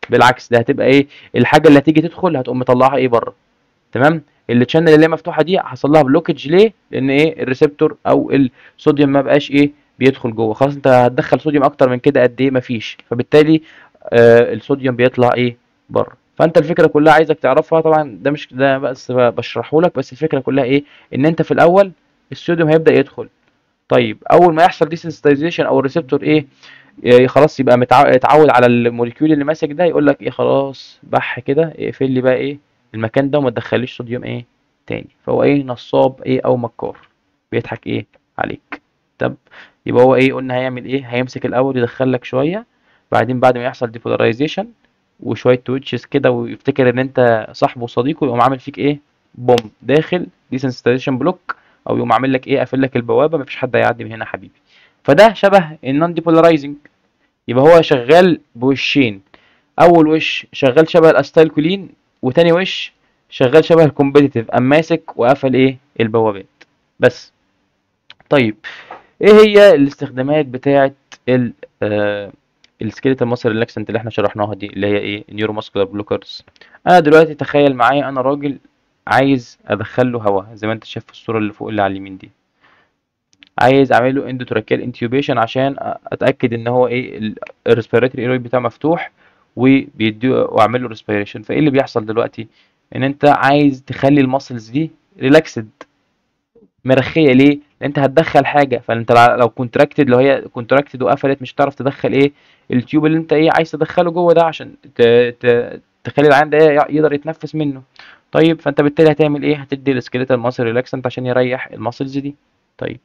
[SPEAKER 1] بالعكس ده هتبقى ايه، الحاجه اللي هتيجي تدخل هتقوم مطلعها ايه بره. تمام. الشانل اللي هي مفتوحه دي حصل لها بلوكج ليه؟ لان ايه، الريسبتور او الصوديوم ما بقاش ايه بيدخل جوه. خلاص انت هتدخل صوديوم اكتر من كده قد ايه؟ مفيش. فبالتالي الصوديوم بيطلع ايه، بره. فانت الفكره كلها عايزك تعرفها، طبعا ده مش ده بس بشرحه لك، بس الفكره كلها ايه، ان انت في الاول الصوديوم هيبدا يدخل. طيب اول ما يحصل ديسنسيتايزيشن او الريسبتور ايه، خلاص يبقى اتعود على الموليكيول اللي ماسك ده، يقول لك ايه، خلاص بح كده اقفل لي بقى ايه المكان ده وما تدخليش صوديوم ايه تاني. فهو ايه، نصاب ايه او مكار، بيضحك ايه عليك. طب يبقى هو ايه، قلنا هيعمل ايه، هيمسك الاول يدخل لك شويه، بعدين بعد ما يحصل ديبولاريزيشن وشويه تويتشز كده ويفتكر ان انت صاحبه وصديقه، يقوم عامل فيك ايه، بوم داخل ديسنسيتايزيشن بلوك، او يقوم عامل لك ايه، قافل لك البوابه، مفيش حد هيعدي من هنا حبيبي. فده شبه النون ديبولارايزنج. يبقى هو شغال بوشين، اول وش شغال شبه الاستايلكولين، وتاني وش شغال شبه الكومبيتيتيف، قام ماسك وقفل ايه البوابات بس. طيب ايه هي الاستخدامات بتاعه ال السكيلتال ماسل ريلاكسنت اللي احنا شرحناها دي، اللي هي ايه، نيورو ماسكولار بلوكرز؟ انا دلوقتي تخيل معايا انا راجل عايز ادخل له هواء زي ما انت شايف في الصوره اللي فوق اللي على اليمين دي، عايز اعمل له اندوتراكيال انتيوبيشن عشان اتاكد ان هو ايه، الريسبيراتوري ايروي بتاعه مفتوح وبيدي واعمل له ريسبيريشن. فايه اللي بيحصل دلوقتي، ان انت عايز تخلي الماسلز دي ريلاكسد، مرخيه. ليه؟ لان انت هتدخل حاجه، فانت لو كونتراكتد، لو هي كونتراكتد وقفلت مش هتعرف تدخل ايه، التيوب اللي انت ايه عايز تدخله جوه ده عشان تخلي العيان ده يقدر يتنفس منه. طيب فانت بالتالي هتعمل ايه، هتدي السكيليتال ماسل ريلاكسنت عشان يريح الماسلز دي. طيب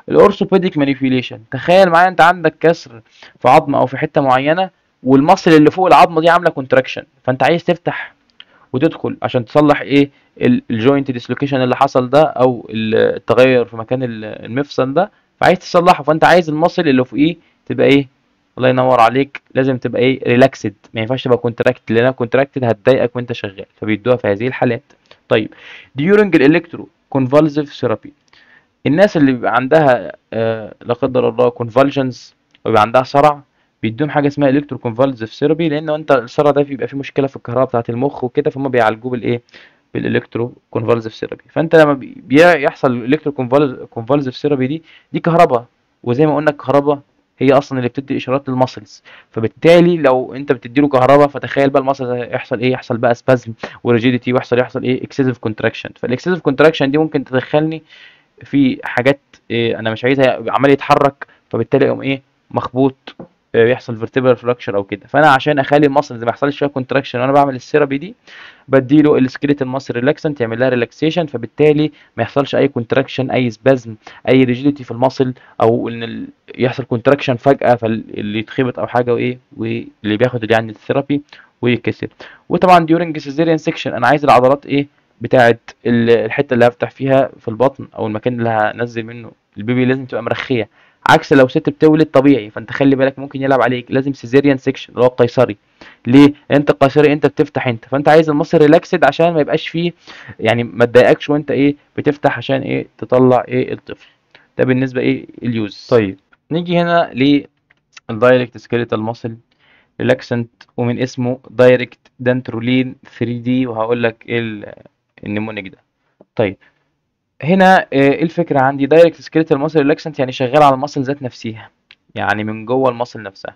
[SPEAKER 1] الاورثوبيديك مانيبيوليشن، تخيل معايا انت عندك كسر في عظمه او في حته معينه، والمصل اللي فوق العظمه دي عامله كونتراكشن، فانت عايز تفتح وتدخل عشان تصلح ايه، الجوينت ديسلوكيشن اللي حصل ده، او التغير في مكان المفصل ده، فعايز تصلحه. فانت عايز المصل اللي فوقيه تبقى ايه، الله ينور عليك، لازم تبقى ايه، ريلاكسد، ما ينفعش تبقى كونتراكت، لانها كونتراكتد هتضايقك وانت شغال، فبيدوها في هذه الحالات. طيب ديورنج الالكترو كونفالسيف ثيرابي، الناس اللي بيبقى عندها لا قدر الله كونفالجنز ويبقى عندها صرع، بيدوم حاجه اسمها الكترو كونفالسيف ثيرابي، لان انت الصرع ده بيبقى فيه مشكله في الكهرباء بتاعه المخ وكده، فهم بيعالجوه بالايه، بالالكترو كونفالسيف ثيرابي. فانت لما بيحصل الالكترو كونفالسيف ثيرابي دي كهرباء، وزي ما قلنا الكهرباء هي اصلا اللي بتدي اشارات للمسلز. فبالتالي لو انت بتديله كهرباء، فتخيل بقى المسل يحصل ايه، يحصل بقى سبازم وريجيديتي، ويحصل ايه، اكسسيف كونتراكشن. فالاكسسيف كونتراكشن دي ممكن تدخلني في حاجات إيه انا مش عايزها، عمال يتحرك، فبالتالي يقوم ايه، مخبوط، يحصل فيرتيبرال فراكشر او كده. فانا عشان اخلي المصل ما يحصلش فيها كونتراكشن وانا بعمل الثيرابي دي، بديله السكيليتال ماسل ريلاكسنت يعمل لها ريلاكسيشن، فبالتالي ما يحصلش اي كونتراكشن، اي سبازم، اي ريجيديتي في المصل، او ان يحصل كونتراكشن فجاه فاللي يتخبط او حاجه، وايه، واللي بياخد يعني الثيرابي ويتكسر. وطبعا ديورنج سيزيريان سيكشن، انا عايز العضلات ايه بتاعه الحته اللي هفتح فيها في البطن، او المكان اللي هنزل منه البيبي، لازم تبقى مرخيه، عكس لو ست بتولد طبيعي. فانت خلي بالك ممكن يلعب عليك، لازم سيزيريان سيكشن اللي هو القيصري. ليه؟ لان انت القيصري انت بتفتح انت، فانت عايز المصل ريلاكسد عشان ما يبقاش فيه يعني ما تضايقكش وانت ايه بتفتح، عشان ايه تطلع ايه الطفل. ده بالنسبه ايه اليوز. طيب نيجي هنا للدايركت سكيليتال ماسل ريلاكسنت، ومن اسمه دايركت دانترولين 3 دي، وهقول لك ايه النمونيك ده. طيب هنا ايه الفكره عندي، دايركت سكيليتال ماسل ريلاكسنت يعني شغال على الماسل ذات نفسها، يعني من جوه الماسل نفسها.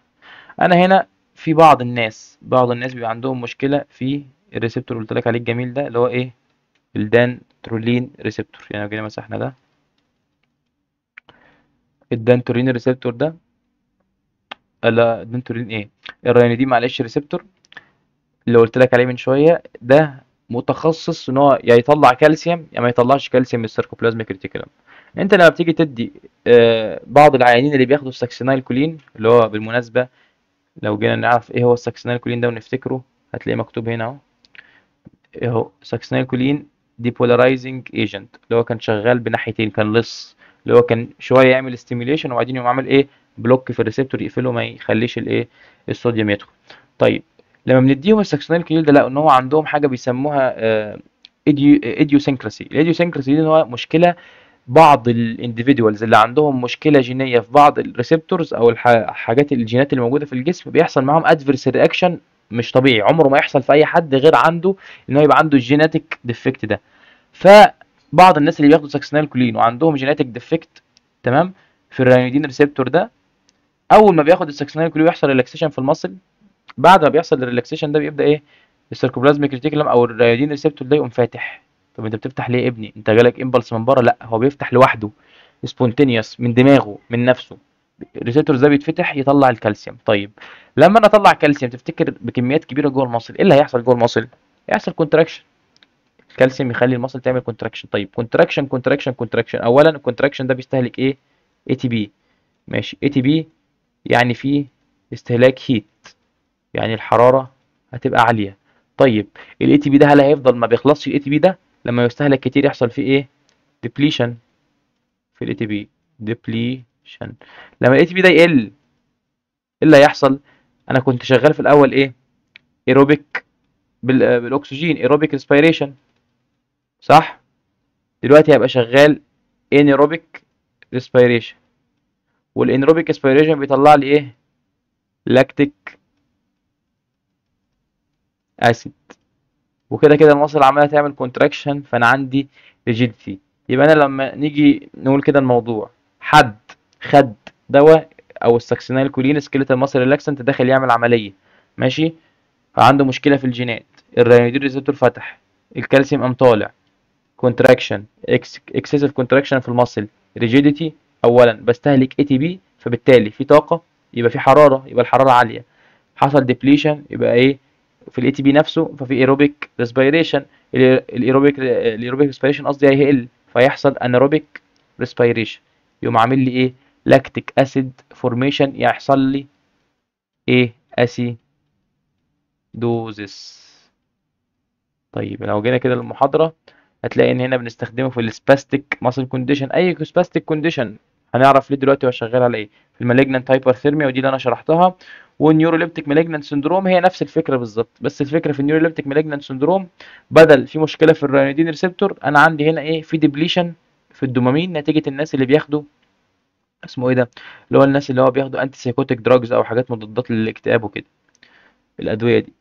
[SPEAKER 1] انا هنا في بعض الناس بيبقى عندهم مشكله في الريسبتور اللي قلت لك عليه الجميل ده، اللي هو ايه، الدانترولين ريسبتور. يعني لو جينا مسحنا ده، الدانترولين ريسبتور ده، لا الدانترولين ايه، الريانيدين معلش ريسبتور اللي قلت لك عليه من شويه ده، متخصص ان هو يا يطلع كالسيوم يا ما يطلعش كالسيوم من السيركوبلازميك ريتيكولم. انت لما بتيجي تدي بعض العيانين اللي بياخدوا الساكسينايل كولين، اللي هو بالمناسبه لو جينا نعرف ايه هو الساكسينايل كولين ده ونفتكره، هتلاقيه مكتوب هنا اهو، اهو ساكسينيل كولين ديبولارايزنج ايجنت، اللي هو كان شغال بناحيتين، كان لص، اللي هو كان شويه يعمل ستيميوليشن وبعدين يقوم عامل ايه، بلوك في الريسبتور يقفله ما يخليش الايه الصوديوم يدخل. طيب لما بنديهم الساكسينيل كليل ده لقوا ان هو عندهم حاجه بيسموها ايديوسينكراسي. الايديوسينكراسي دي إن هو مشكله بعض الانديفيدوالز اللي عندهم مشكله جينيه في بعض الريسبتورز او الحاجات الجينات اللي موجوده في الجسم بيحصل معاهم ادفيرس رياكشن مش طبيعي، عمره ما يحصل في اي حد غير عنده ان هو يبقى عنده الجيناتيك ديفكت ده. فبعض الناس اللي بياخدوا ساكسينال كولين وعندهم جيناتيك ديفكت، تمام، في الريانيدين ريسبتور ده، اول ما بياخد الساكسينال كولين ويحصل ريلاكسيشن في المصل، بعد ما بيحصل الريلاكسيشن ده بيبدا ايه السيركوبلازميك ريتيكولم او الريانيدين ريسبتور ده يقوم فاتح. طب انت بتفتح ليه يا ابني؟ انت جالك امبلس من بره؟ لا، هو بيفتح لوحده سبونتينيوس من دماغه من نفسه. الريسبتور ده بيتفتح يطلع الكالسيوم. طيب لما انا اطلع كالسيوم تفتكر بكميات كبيره جوه المصل ايه اللي هيحصل جوه المصل؟ هيحصل كونتراكشن. الكالسيوم يخلي المصل تعمل كونتراكشن. طيب كونتراكشن اولا الكونتراكشن ده بيستهلك ايه؟ اي تي بي. ماشي، اي تي بي يعني فيه استهلاك هيت، يعني الحراره هتبقى عاليه. طيب الاي تي بي ده هل هيفضل ما بيخلصش؟ الاي تي بي ده لما يستهلك كتير يحصل فيه ايه؟ ديبليشن في الاي تي بي. ديبليشن. لما الاي تي بي ده يقل ايه اللي هيحصل؟ انا كنت شغال في الاول ايه؟ ايروبيك بالاكسجين، ايروبيك ريسبيريشن، صح؟ دلوقتي هيبقى شغال انيروبيك ريسبيريشن، والانيروبيك ريسبيريشن بيطلع لي ايه؟ لاكتيك اسيد. وكده كده المصل عماله تعمل كونتراكشن فانا عندي ريجيديتي. يبقى انا لما نيجي نقول كده الموضوع، حد خد دواء او الساكسينال كولين سكيلتال ماسل ريلاكسنت داخل يعمل عمليه، ماشي، فعنده مشكله في الجينات، الريانيدين ريسبتور فتح، الكالسيوم قام طالع، كونتراكشن، اكسسيف كونتراكشن في المصل، ريجيديتي. اولا بستهلك اي تي بي فبالتالي في طاقه، يبقى في حراره، يبقى الحراره عاليه. حصل ديبليشن يبقى ايه؟ في الاي تي بي نفسه ففي ايروبيك ريسبيريشن. الايروبيك ريسبيريشن قصدي هيقل فيحصل انيروبيك ريسبيريشن، يقوم عامل لي ايه؟ لاكتيك اسيد فورميشن، يحصل لي ايه؟ اسيدوزس. طيب لو جينا كده للمحاضرة هتلاقي ان هنا بنستخدمه في السباستيك ماسل كونديشن. اي سباستيك كونديشن هنعرف ليه دلوقتي هو شغال على ايه. في المالجنانت هايبرثيرميا ودي اللي انا شرحتها، والنيوروليبتيك مالجنانت سندروم هي نفس الفكره بالظبط، بس الفكره في النيوروليبتيك مالجنانت سندروم بدل في مشكله في الريانيدين ريسبتور انا عندي هنا ايه؟ في ديبليشن في الدوبامين نتيجه الناس اللي بياخدوا اسمه ايه ده، اللي هو الناس اللي هو بياخدوا انتي سايكوتيك دراجز او حاجات مضادات للاكتئاب وكده، الادويه دي.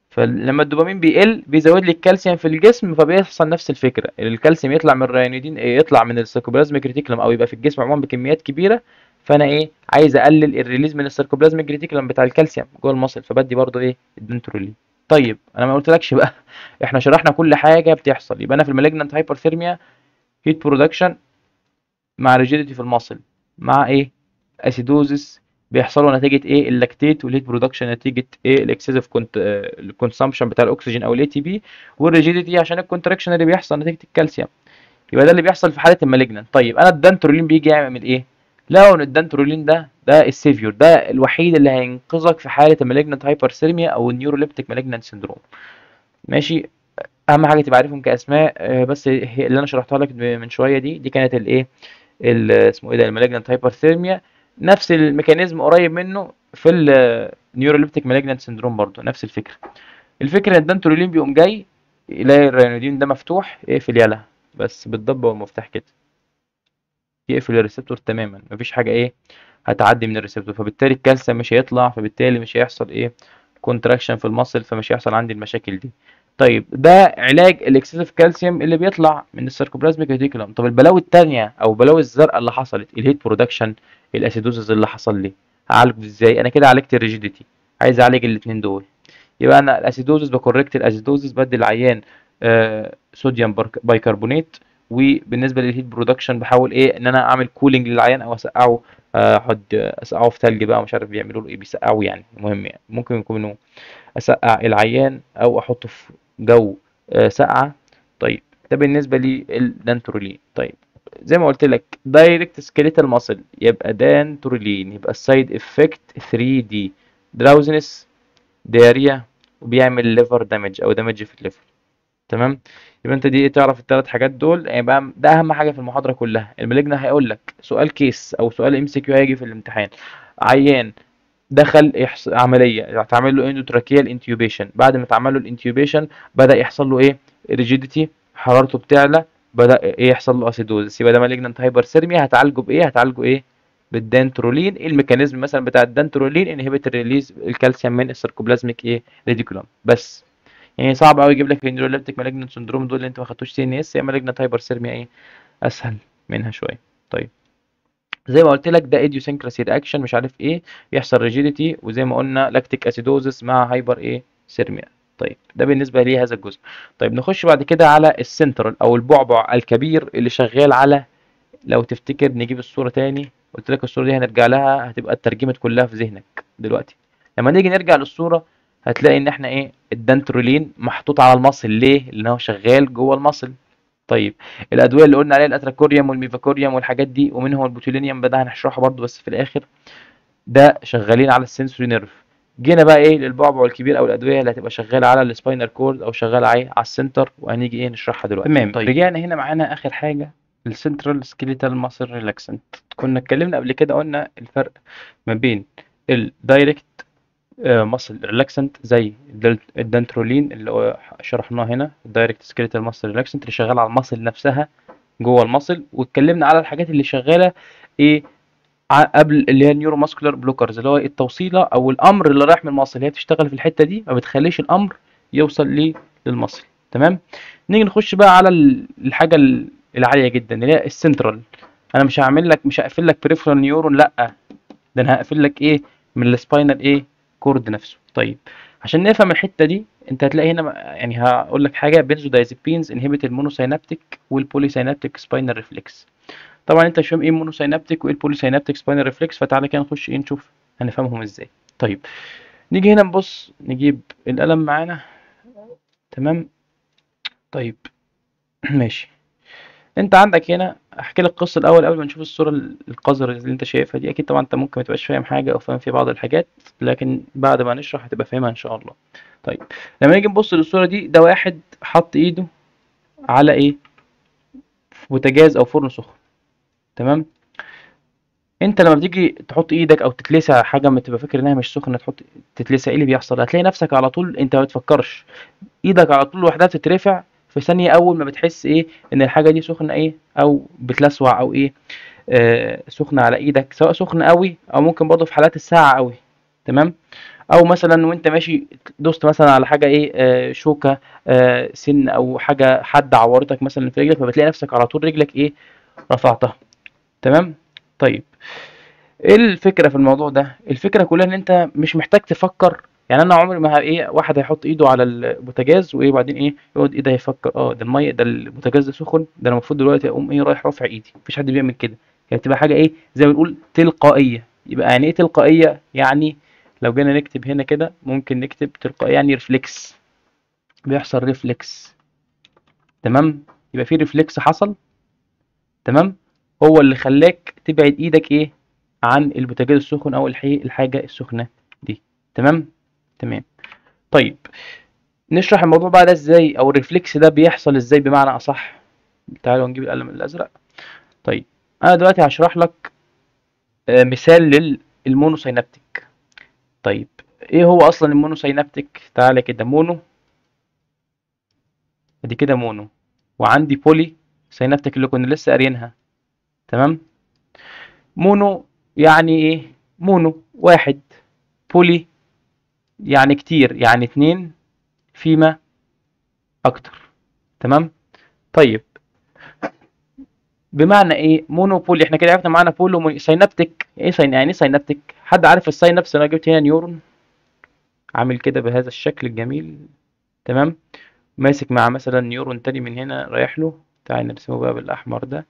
[SPEAKER 1] فلما الدوبامين بيقل بيزود لي الكالسيوم في الجسم، فبيحصل نفس الفكره، الكالسيوم يطلع من الريانيدين يطلع من السيركوبلازميك ريتيكولم او يبقى في الجسم عموما بكميات كبيره. فانا ايه؟ عايز اقلل الريليز من السيركوبلازميك ريتيكولم بتاع الكالسيوم جوه المصل، فبدي برضو ايه؟ الدنترولين. طيب انا ما قلتلكش بقى احنا شرحنا كل حاجه بتحصل. يبقى انا في المالجنانت هايبرثيرميا هيت برودكشن مع ريجيديتي في المصل مع ايه؟ اسيدوزس بيحصلوا نتيجه ايه؟ اللاكتيت، والهيت برودكشن نتيجه ايه؟ الاكسسيف الكونسامشن بتاع الاكسجين او الاي تي بي، والريجيديتي عشان الكونتراكشن اللي بيحصل نتيجه الكالسيوم. يبقى ده اللي بيحصل في حاله المالجنان. طيب انا الدانترولين بيجي يعمل ايه؟ لو ان الدانترولين ده السيفيور، ده الوحيد اللي هينقذك في حاله المالجنانت هايبرثيرميا او النيوروليبتيك مالجنانت سيندروم، ماشي. اهم حاجه تبقى عارفهم كاسماء، بس هي اللي انا شرحتها لك من شويه دي كانت الايه؟ اسمه ايه ده؟ المالجنانت هايبرثيرميا. نفس الميكانيزم قريب منه في النيوروليبتيك مالجنانت سندروم برضه نفس الفكره. الفكره ان الدانترولين بيقوم جاي يلاقي الريانودين ده مفتوح، يقفل يلا بس بالضبه والمفتاح كده، يقفل الريسبتور تماما، مفيش حاجه ايه هتعدي من الريسبتور، فبالتالي الكالسيوم مش هيطلع، فبالتالي مش هيحصل ايه؟ كونتراكشن في المصل، فمش هيحصل عندي المشاكل دي. طيب ده علاج الاكسسيف كالسيوم اللي بيطلع من السيركوبلازميك ريتيكولم. طب البلاوي التانية او البلاوي الزرقاء اللي حصلت، الهيت برودكشن، الاسيدوزز اللي حصل لي، هعالجه ازاي؟ انا كده عالجت الريجيديتي، عايز اعالج الاثنين دول. يبقى انا الاسيدوزز بكوركت الاسيدوزز، بدي العيان صوديوم بايكربونات. وبالنسبه للهيت برودكشن بحاول ايه؟ ان انا اعمل كولينج للعيان او اسقعه، احط اسقعه في ثلج بقى، مش عارف بيعملوا له ايه، بيسقعوا يعني، المهم يعني ممكن يكونوا اسقع العيان او احطه في جو ساقعه. طيب ده بالنسبه للدانترولين. طيب زي ما قلت لك دايركت سكيليتال ماسل يبقى دانترولين، يبقى السايد افكت 3 دي، دراوزنس، دياريا، وبيعمل ليفر دامج او دامج في الليفر، تمام. يبقى انت دي ايه؟ تعرف الثلاث حاجات دول، يبقى ده اهم حاجه في المحاضره كلها. المالجنا هيقول لك سؤال كيس او سؤال ام سي كيو هيجي في الامتحان، عيان دخل عمليه هتعمل له اندوتراكيال انتيوبيشن، بعد ما اتعمل له الانتيوبيشن بدا يحصل له ايه؟ ريجيديتي، حرارته بتعلى، بدا ايه؟ يحصل له اسيدوزس. يبقى ده مالجنانت هايبرثيرميا. هتعالجه بايه؟ هتعالجه ايه؟ بالدانترولين. ايه الميكانيزم مثلا بتاع الدانترولين؟ انهبيت ريليز الكالسيوم من السيركوبلازميك ايه؟ ريديكولوم. بس يعني صعب قوي يجيب لك النيوروليبتيك مالجنانت سندروم دول اللي انت ما خدتوش سي ان اس. يا مالجنانت هايبرثيرميا ايه؟ اسهل منها شويه. طيب زي ما قلت لك ده ايديوسينكراسي رياكشن مش عارف ايه، يحصل ريجيديتي، وزي ما قلنا لاكتيك اسيدوزس مع هايبر ايه؟ سيرميا. طيب ده بالنسبه لي هذا الجزء. طيب نخش بعد كده على السنترال او البعبع الكبير اللي شغال على، لو تفتكر نجيب الصوره تاني، قلت لك الصوره دي هنرجع لها هتبقى اترجمت كلها في ذهنك دلوقتي. لما نيجي نرجع للصوره هتلاقي ان احنا ايه؟ الدانترولين محطوط على المصل. ليه؟ لان هو شغال جوه المصل. طيب الادويه اللي قلنا عليها الاتراكوريوم والميفاكوريوم والحاجات دي ومنهم البوتولينيوم ده هنشرحه برضو بس في الاخر، ده شغالين على السنسوري نيرف. جينا بقى ايه للبعبع الكبير او الادويه اللي هتبقى شغاله على السباينال كورد او شغاله على السنتر، وهنيجي ايه نشرحها دلوقتي. تمام. طيب رجعنا هنا معانا اخر حاجه السنترال سكيليتال ماسل ريلاكسنت. كنا اتكلمنا قبل كده قلنا الفرق ما بين الدايركت ماسل ريلاكسنت زي الدانترولين اللي هو شرحناه هنا، الدايركت سكيليتال ماسل ريلاكسنت اللي شغال على الماسل نفسها جوه الماسل، واتكلمنا على الحاجات اللي شغاله ايه قبل اللي هي النيورو ماسكولار بلوكرز، اللي هو التوصيله او الامر اللي رايح من الماسل هي بتشتغل في الحته دي ما بتخليش الامر يوصل للماسل. تمام. نيجي نخش بقى على الحاجه العاليه جدا اللي هي السنترال. انا مش هقفل لك بريفرال نيورون، لا، ده انا هقفل لك ايه؟ من السباينال ايه؟ كورد نفسه. طيب عشان نفهم الحته دي انت هتلاقي هنا يعني هقول لك حاجه، بنزودايزيبينز انهبيت المونوسينابتيك والبوليسينابتيك سباينال ريفلكس. طبعا انت مش فاهم ايه المونوسينابتيك وايه البوليسينابتيك سباينال ريفلكس، فتعالى كده نخش ايه نشوف هنفهمهم ازاي. طيب نيجي هنا نبص، نجيب القلم معانا. تمام. طيب ماشي. انت عندك هنا احكي لك قصه الاول قبل ما نشوف الصوره القذره اللي انت شايفها دي. اكيد طبعا انت ممكن ما تبقاش فاهم حاجه او فاهم في بعض الحاجات، لكن بعد ما نشرح هتبقى فاهمها ان شاء الله. طيب لما نيجي نبص للصوره دي، ده واحد حط ايده على ايه؟ بوتاجاز او فرن سخن. تمام. انت لما بتيجي تحط ايدك او تتلسع حاجه ما تبقى فاكر انها مش سخنه، تحط تتلسع، ايه اللي بيحصل؟ هتلاقي نفسك على طول انت ما بتفكرش، ايدك على طول لوحدها بتترفع في ثانيه اول ما بتحس ايه؟ ان الحاجه دي سخنه ايه؟ او بتلسوع او ايه؟ سخنه على ايدك، سواء سخنه قوي او ممكن برضه في حالات الساعه قوي. تمام. او مثلا وانت ماشي دوست مثلا على حاجه ايه؟ شوكه، سن او حاجه حد عورتك مثلا في رجلك، فبتلاقي نفسك على طول رجلك ايه؟ رفعتها. تمام. طيب ايه الفكره في الموضوع ده؟ الفكره كلها ان انت مش محتاج تفكر. يعني انا عمري ما ايه واحد هيحط ايده على البوتاجاز وايه وبعدين ايه يقعد ايه ده يفكر ده الميه، ده البوتاجاز ده سخن، ده انا المفروض دلوقتي اقوم ايه رايح رافع ايدي. مفيش حد بيعمل كده. هي بتبقى حاجه ايه؟ زي ما بنقول تلقائيه. يبقى يعني ايه تلقائيه؟ يعني لو جينا نكتب هنا كده ممكن نكتب تلقائيه يعني ريفلكس، بيحصل ريفلكس. تمام. يبقى في ريفلكس حصل. تمام. هو اللي خلاك تبعد ايدك ايه؟ عن البوتاجاز السخن او الحاجه السخنه دي. تمام. تمام. طيب نشرح الموضوع بقى ده ازاي، او الريفلكس ده بيحصل ازاي بمعنى اصح. تعالوا نجيب القلم الازرق. طيب انا دلوقتي هشرح لك مثال للمونوسينابتيك. طيب ايه هو اصلا المونوسينابتيك؟ تعالى كده، مونو، ادي كده مونو، وعندي بولي سينابتيك اللي كنا لسه قاريينها. تمام. مونو يعني ايه؟ مونو واحد، بولي يعني كتير، يعني اتنين فيما اكتر. تمام. طيب بمعنى ايه مونوبولي؟ احنا كده عرفنا معنى بولو سينابتيك ايه يعني ايه سينابتيك؟ حد عارف السينابس؟ انا جبت هنا نيورون عامل كده بهذا الشكل الجميل. تمام. ماسك مع مثلا نيورون تاني من هنا رايح له، تعال نرسمه بقى بالاحمر ده.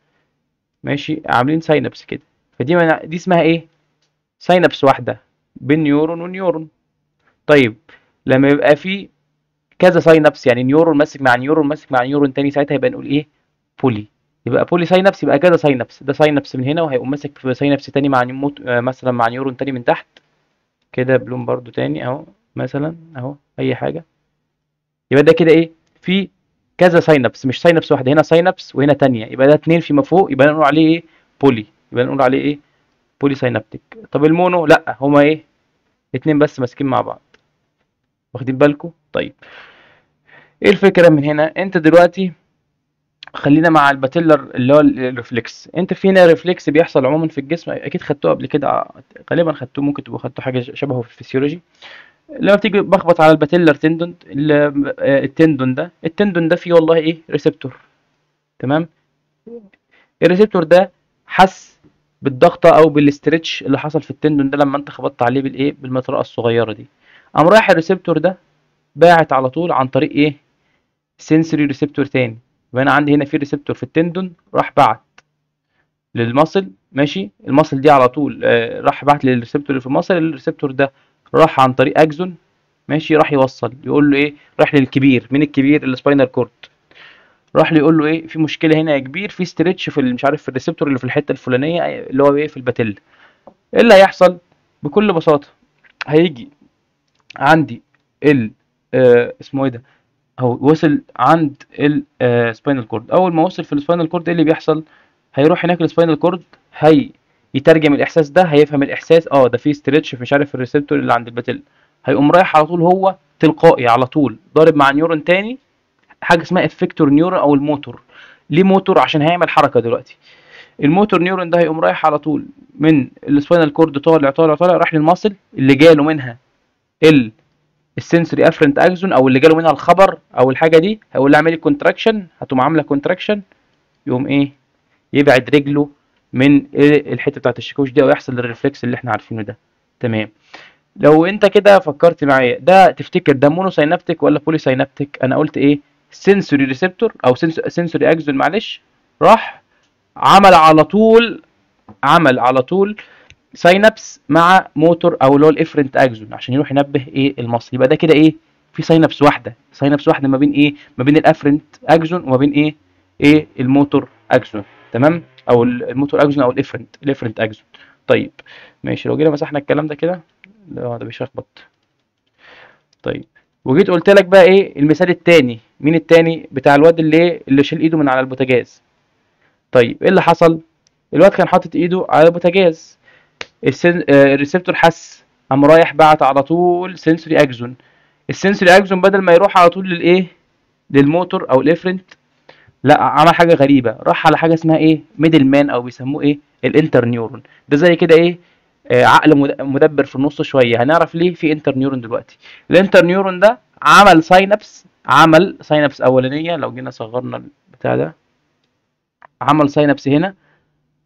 [SPEAKER 1] ماشي، عاملين ساينابس كده. دي اسمها ايه؟ ساينابس واحده بين نيورون ونيورون. طيب لما يبقى في كذا ساينابس، يعني نيورون ماسك مع نيورون ماسك مع نيورون تاني، ساعتها يبقى نقول ايه؟ بولي. يبقى بولي ساينابس، يبقى كذا ساينابس، ده ساينابس من هنا وهيقوم ماسك في ساينابس تاني مع مثلا مع نيورون تاني من تحت كده بلون برضو تاني اهو، مثلا اهو اي حاجه. يبقى ده كده ايه؟ في كذا ساينابس، مش ساينابس واحده، هنا ساينابس وهنا تانية، يبقى ده اتنين فيما فوق، يبقى نقول عليه ايه؟ بولي. يبقى نقول عليه ايه؟ بولي ساينابتيك. طب المونو لا، هما ايه؟ اتنين بس ماسكين مع بعض. واخدين بالكم؟ طيب ايه الفكره من هنا؟ انت دلوقتي خلينا مع الباتيلر اللي هو الريفلكس. انت في هنا ريفلكس بيحصل عموما في الجسم، اكيد خدتوه قبل كده، غالبا خدتوه، ممكن تبقوا خدتوا حاجه شبهه في الفسيولوجي. لما بتيجي بخبط على الباتيلر تندون، التندون ده فيه والله ايه؟ ريسبتور. تمام. الريسبتور ده حس بالضغطه او بالاسترتش اللي حصل في التندون ده لما انت خبطت عليه بالايه؟ بالمطرقه الصغيره دي. قام رايح الريسبتور ده باعت على طول عن طريق ايه؟ سنسوري ريسبتور تاني. يبقى انا عندي هنا في ريسبتور في التندون راح بعت للمصل، ماشي، المصل دي على طول راح بعت للريسبتور اللي في المصل، الريسبتور ده راح عن طريق اكزون، ماشي، راح يوصل يقول له ايه؟ راح للكبير. مين الكبير؟ السباينال كورد. راح له يقول له ايه؟ في مشكله هنا يا كبير، في ستريتش في مش عارف في الريسبتور اللي في الحته الفلانيه اللي هو ايه؟ في الباتيلا. ايه اللي هيحصل؟ بكل بساطه هيجي عندي ال اسمه ايه ده؟ هو وصل عند السباينال كورد. اول ما وصل في السباينال كورد ايه اللي بيحصل؟ هيروح هناك السباينال كورد، هي يترجم الاحساس ده، هيفهم الاحساس، ده في ستريتش في مش عارف الريسبتور اللي عند الباتيلا. هيقوم رايح على طول هو تلقائي على طول ضارب مع نيورون تاني، حاجه اسمها افكتور نيورون او الموتور. ليه موتور؟ عشان هيعمل حركه دلوقتي. الموتور نيورون ده هيقوم رايح على طول من السباينال كورد، طالع طالع طالع، راح للماسل اللي جاله منها السنسوري افرنت اكزون، او اللي جاله منها الخبر او الحاجه دي. هيقول لها اعملي كونتراكشن، هتقوم عامله كونتراكشن، يقوم ايه؟ يبعد رجله من إيه؟ الحته بتاعت الشاكوش دي، او يحصل الريفلكس اللي احنا عارفينه ده. تمام. لو انت كده فكرت معايا، ده تفتكر ده مونو ساينابتيك ولا بولي ساينابتيك؟ انا قلت ايه؟ سنسوري ريسبتور او سنسوري اكزون، معلش، راح عمل على طول ساينابس مع موتور او اللي هو الافرنت اكزون عشان يروح ينبه ايه؟ المصل. يبقى ده كده ايه؟ في ساينابس واحده ما بين ايه؟ ما بين الافرنت اكزون وما بين ايه الموتور اكزون. تمام. او الموتور اكزون او الافرنت اكزون. طيب ماشي، لو جينا مسحنا الكلام ده كده، لا ده بيشخبط. طيب وجيت قلت لك بقى ايه المثال التاني؟ مين التاني؟ بتاع الواد اللي شال ايده من على البوتاجاز. طيب ايه اللي حصل؟ الواد كان حاطط ايده على البوتاجاز، الريسبتور حس، قام رايح بعت على طول سنسوري اكزون. السنسوري اكزون بدل ما يروح على طول للايه؟ للموتور او الافرنت، لا، عمل حاجه غريبه، راح على حاجه اسمها ايه؟ ميدل مان، او بيسموه ايه؟ الانتر نيورون. ده زي كده ايه؟ عقل مدبر في النص شويه. هنعرف ليه في انتر نيورون دلوقتي. الانتر نيورون ده عمل ساينابس اولانيه. لو جينا صغرنا البتاع ده، عمل ساينابس هنا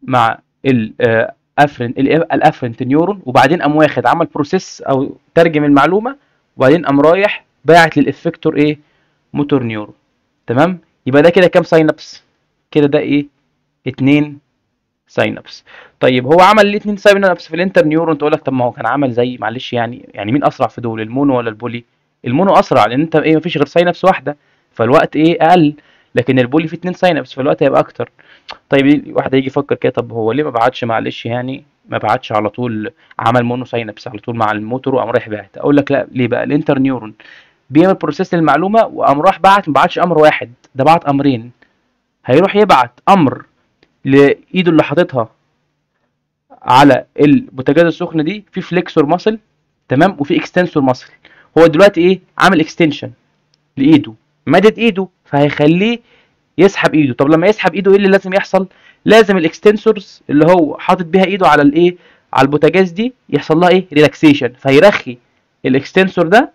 [SPEAKER 1] مع الافرنت نيورون، وبعدين قام واخد عمل بروسيس او ترجم المعلومه، وبعدين قام رايح باعت للافكتور ايه؟ موتور نيورون. تمام. يبقى ده كده كام ساينابس؟ كده ده ايه؟ 2 ساينابس. طيب هو عمل ليه 2 ساينابس في الانتر نيورون؟ تقول لك طب ما هو كان عمل زي، معلش يعني مين اسرع في دول، المونو ولا البولي؟ المونو اسرع، لان انت ايه؟ مفيش غير ساينابس واحده، فالوقت ايه؟ اقل. لكن البولي فيه 2 ساينابس، فالوقت هيبقى اكتر. طيب واحد هيجي يفكر كده، طب هو ليه ما بعتش، معلش ما بعتش على طول، عمل مونو ساينابس على طول مع الموتور وقام رايح باعت؟ اقول لك لا، ليه بقى؟ الانتر نيورون بيعمل بروسيس للمعلومه وقام راح بعت، ما بعتش امر واحد، ده بعت امرين. هيروح يبعت امر لايده اللي حاططها على البوتاجاز السخنه دي، في فليكسور ماسل، تمام، وفي اكستنسور ماسل. هو دلوقتي ايه؟ عامل اكستنشن لايده، مدد ايده، فهيخليه يسحب ايده. طب لما يسحب ايده ايه اللي لازم يحصل؟ لازم الاكستنسورز اللي هو حاطط بيها ايده على الايه؟ على البوتاجاز دي، يحصل لها ايه؟ ريلاكسيشن، فيرخي الاكستنسور ده،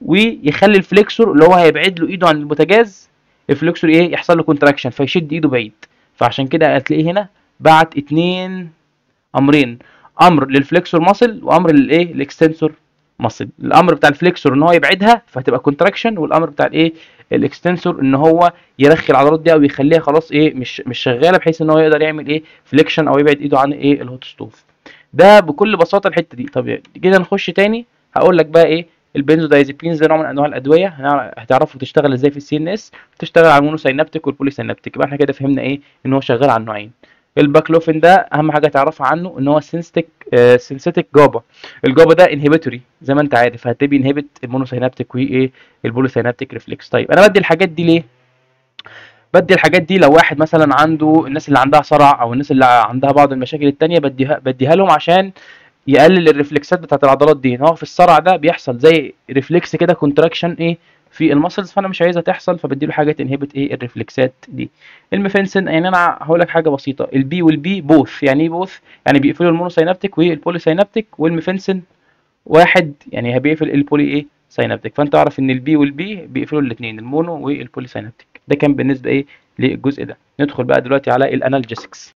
[SPEAKER 1] ويخلي الفليكسور اللي هو هيبعد له ايده عن البوتاجاز، الفليكسور ايه؟ يحصل له كونتراكشن، فيشد ايده بعيد. فعشان كده هتلاقيه هنا بعت 2 امرين، امر للفليكسور ماسل وامر للايه؟ الاكستنسور ماسل. الامر بتاع الفليكسور ان هو يبعدها فهتبقى كونتراكشن، والامر بتاع الايه؟ الاكستنسور ان هو يرخي العضلات دي او يخليها خلاص ايه؟ مش شغاله، بحيث ان هو يقدر يعمل ايه؟ فليكشن، او يبعد ايده عن ايه؟ الهوت ستوف. ده بكل بساطه الحته دي. طب كده نخش تاني، هقول لك بقى ايه؟ البنزودايزيبينز ده نوع من انواع الادويه، هتعرفوا تشتغل ازاي في السي ان اس، بتشتغل على المونوساينابتيك والبولي ساينابتيك. يبقى احنا كده فهمنا ايه؟ ان هو شغال على النوعين. الباكلوفين ده اهم حاجه تعرفها عنه ان هو سينثيتك جابا. الجابا ده انهبيتوري زي ما انت عارف، هتبي انهبت المونوساينابتيك وايه؟ البوليساينابتيك ريفلكس. طيب انا بدي الحاجات دي ليه؟ بدي الحاجات دي لو واحد مثلا عنده، الناس اللي عندها صرع او الناس اللي عندها بعض المشاكل التانية بديها لهم عشان يقلل الريفلكسات بتاعت العضلات دي. ان هو في الصرع ده بيحصل زي ريفلكس كده، كونتراكشن ايه في المسلز، فانا مش عايزها تحصل، فبديله حاجه تنهبت ايه الريفلكسات دي. الميفنسين، يعني انا هقول لك حاجه بسيطه، البي والبي بوث، يعني ايه بوث؟ يعني بيقفلوا المونوسينابتيك والبوليسينابتيك، والميفنسين واحد يعني بيقفل البولي ايه سينابتيك. فانت اعرف ان البي والبي بيقفلوا الاثنين، المونو والبولي سينابتيك. ده كان بالنسبه ايه للجزء ده. ندخل بقى دلوقتي على الانالجيسكس.